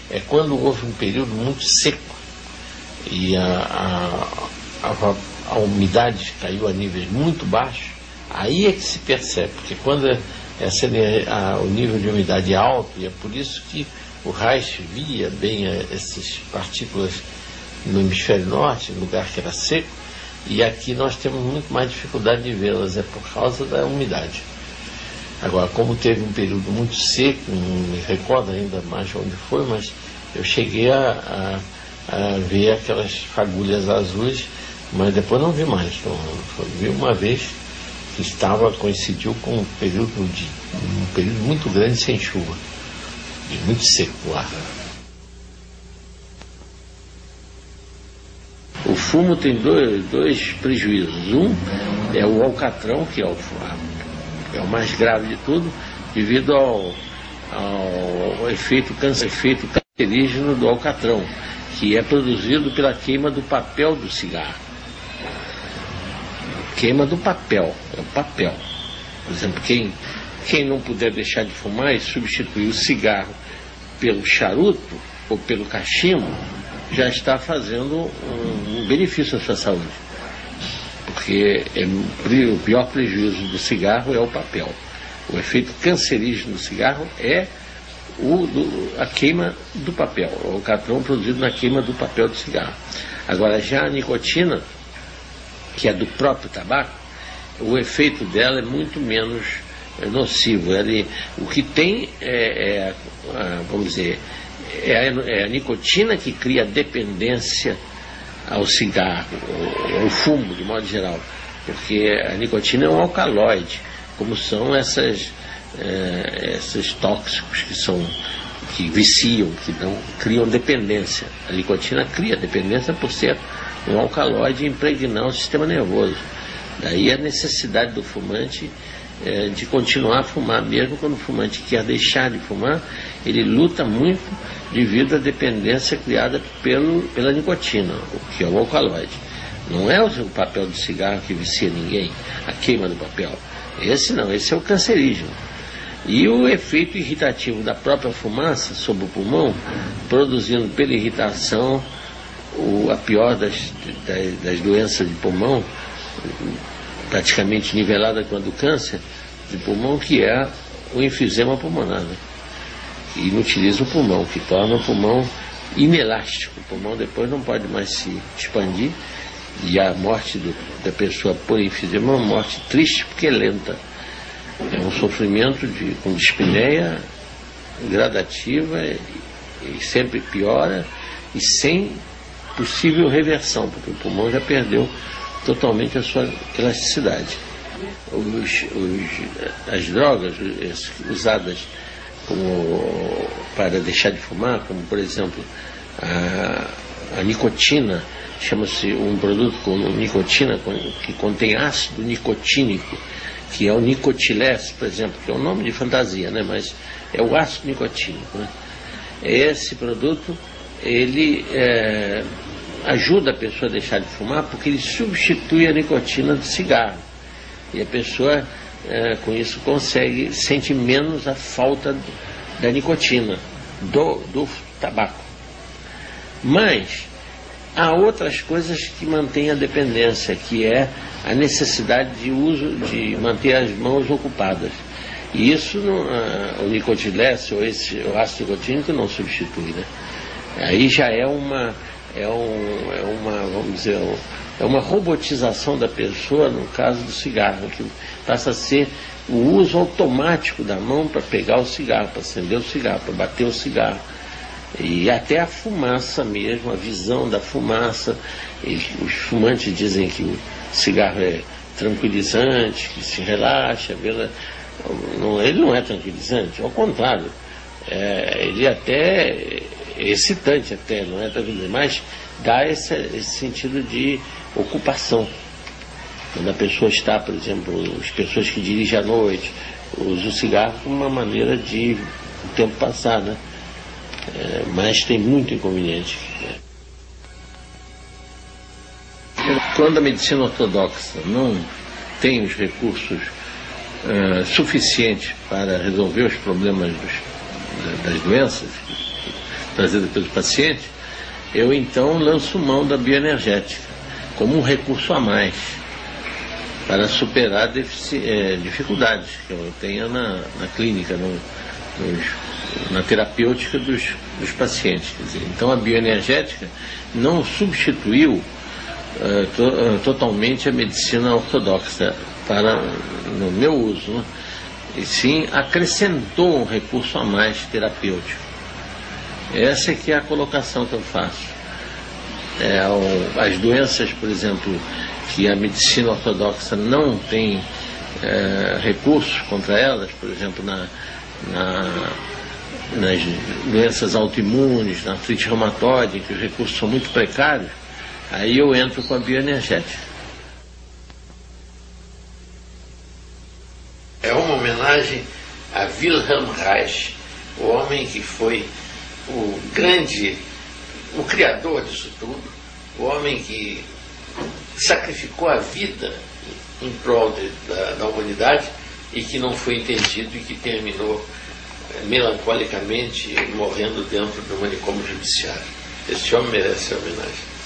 Speaker 1: É quando houve um período muito seco e a umidade caiu a níveis muito baixos. Aí é que se percebe, porque quando o nível de umidade é alto, e é por isso que o Reich via bem essas partículas no hemisfério norte, no lugar que era seco, e aqui nós temos muito mais dificuldade de vê-las, é por causa da umidade. Agora, como teve um período muito seco, não me recordo ainda mais onde foi, mas eu cheguei a ver aquelas fagulhas azuis, mas depois não vi mais. Então, vi uma vez que coincidiu com um período muito grande sem chuva, e muito seco lá. O fumo tem dois prejuízos. Um é o alcatrão, que é o mais grave de tudo, devido ao efeito cancerígeno do alcatrão, que é produzido pela queima do papel do cigarro. Queima do papel, é o papel. Por exemplo, quem não puder deixar de fumar e substituir o cigarro pelo charuto ou pelo cachimbo, já está fazendo um benefício à sua saúde. Porque o pior prejuízo do cigarro é o papel. O efeito cancerígeno do cigarro é a queima do papel, o alcatrão produzido na queima do papel do cigarro. Agora, já a nicotina, que é do próprio tabaco, o efeito dela é muito menos nocivo. O que tem vamos dizer, é a nicotina que cria dependência ao cigarro, ao fumo, de modo geral, porque a nicotina é um alcaloide, como são esses tóxicos que viciam, que não criam dependência. A nicotina cria dependência por ser um alcaloide e impregnar o sistema nervoso. Daí a necessidade do fumante de continuar a fumar, mesmo quando o fumante quer deixar de fumar, ele luta muito devido à dependência criada pela nicotina, o que é o alcaloide. Não é o papel do cigarro que vicia ninguém, a queima do papel. Esse não, esse é o cancerígeno. E o efeito irritativo da própria fumaça sobre o pulmão, produzindo pela irritação a pior das doenças de pulmão, praticamente nivelada com a do câncer de pulmão, que é o enfisema pulmonar, né? Que inutiliza o pulmão, que torna o pulmão inelástico. O pulmão depois não pode mais se expandir, e a morte da pessoa por enfisema é uma morte triste, porque é lenta. É um sofrimento com dispneia gradativa e sempre piora, e sem possível reversão, porque o pulmão já perdeu totalmente a sua elasticidade. As drogas usadas para deixar de fumar, como por exemplo a nicotina, chama-se um produto com nicotina, que contém ácido nicotínico, que é o nicotilés, por exemplo, que é um nome de fantasia, né? Mas é o ácido nicotínico, né? Esse produto, ele ajuda a pessoa a deixar de fumar, porque ele substitui a nicotina do cigarro. E a pessoa, com isso, sente menos a falta da nicotina, do tabaco. Mas há outras coisas que mantêm a dependência, que é a necessidade de manter as mãos ocupadas. E isso o nicotilés, ou o ácido nicotínico, não substitui, né? Aí já vamos dizer, é uma robotização da pessoa no caso do cigarro, que passa a ser o uso automático da mão para pegar o cigarro, para acender o cigarro, para bater o cigarro. E até a fumaça mesmo, a visão da fumaça. Os fumantes dizem que o cigarro é tranquilizante, que se relaxa. Ele não é tranquilizante, ao contrário. Ele até é excitante, até, não é tranquilizante, mas dá esse sentido de ocupação. Quando a pessoa está, por exemplo, as pessoas que dirigem à noite, usam o cigarro como uma maneira de o tempo passar, né? Mas tem muito inconveniente. Quando a medicina ortodoxa não tem os recursos suficientes para resolver os problemas das doenças trazidas pelos pacientes, eu então lanço mão da bioenergética como um recurso a mais para superar dificuldades que eu tenha na clínica, na terapêutica dos pacientes. Quer dizer, então a bioenergética não substituiu totalmente a medicina ortodoxa no meu uso, né? E sim acrescentou um recurso a mais terapêutico. Essa é que é a colocação que eu faço. As doenças, por exemplo, que a medicina ortodoxa não tem recursos contra elas, por exemplo, nas doenças autoimunes, na artrite reumatoide, que os recursos são muito precários, aí eu entro com a bioenergética. É uma homenagem a Wilhelm Reich, o homem que foi o criador disso tudo, o homem que sacrificou a vida em prol da humanidade e que não foi entendido e que terminou melancolicamente morrendo dentro do manicômio judiciário. Esse homem merece a homenagem.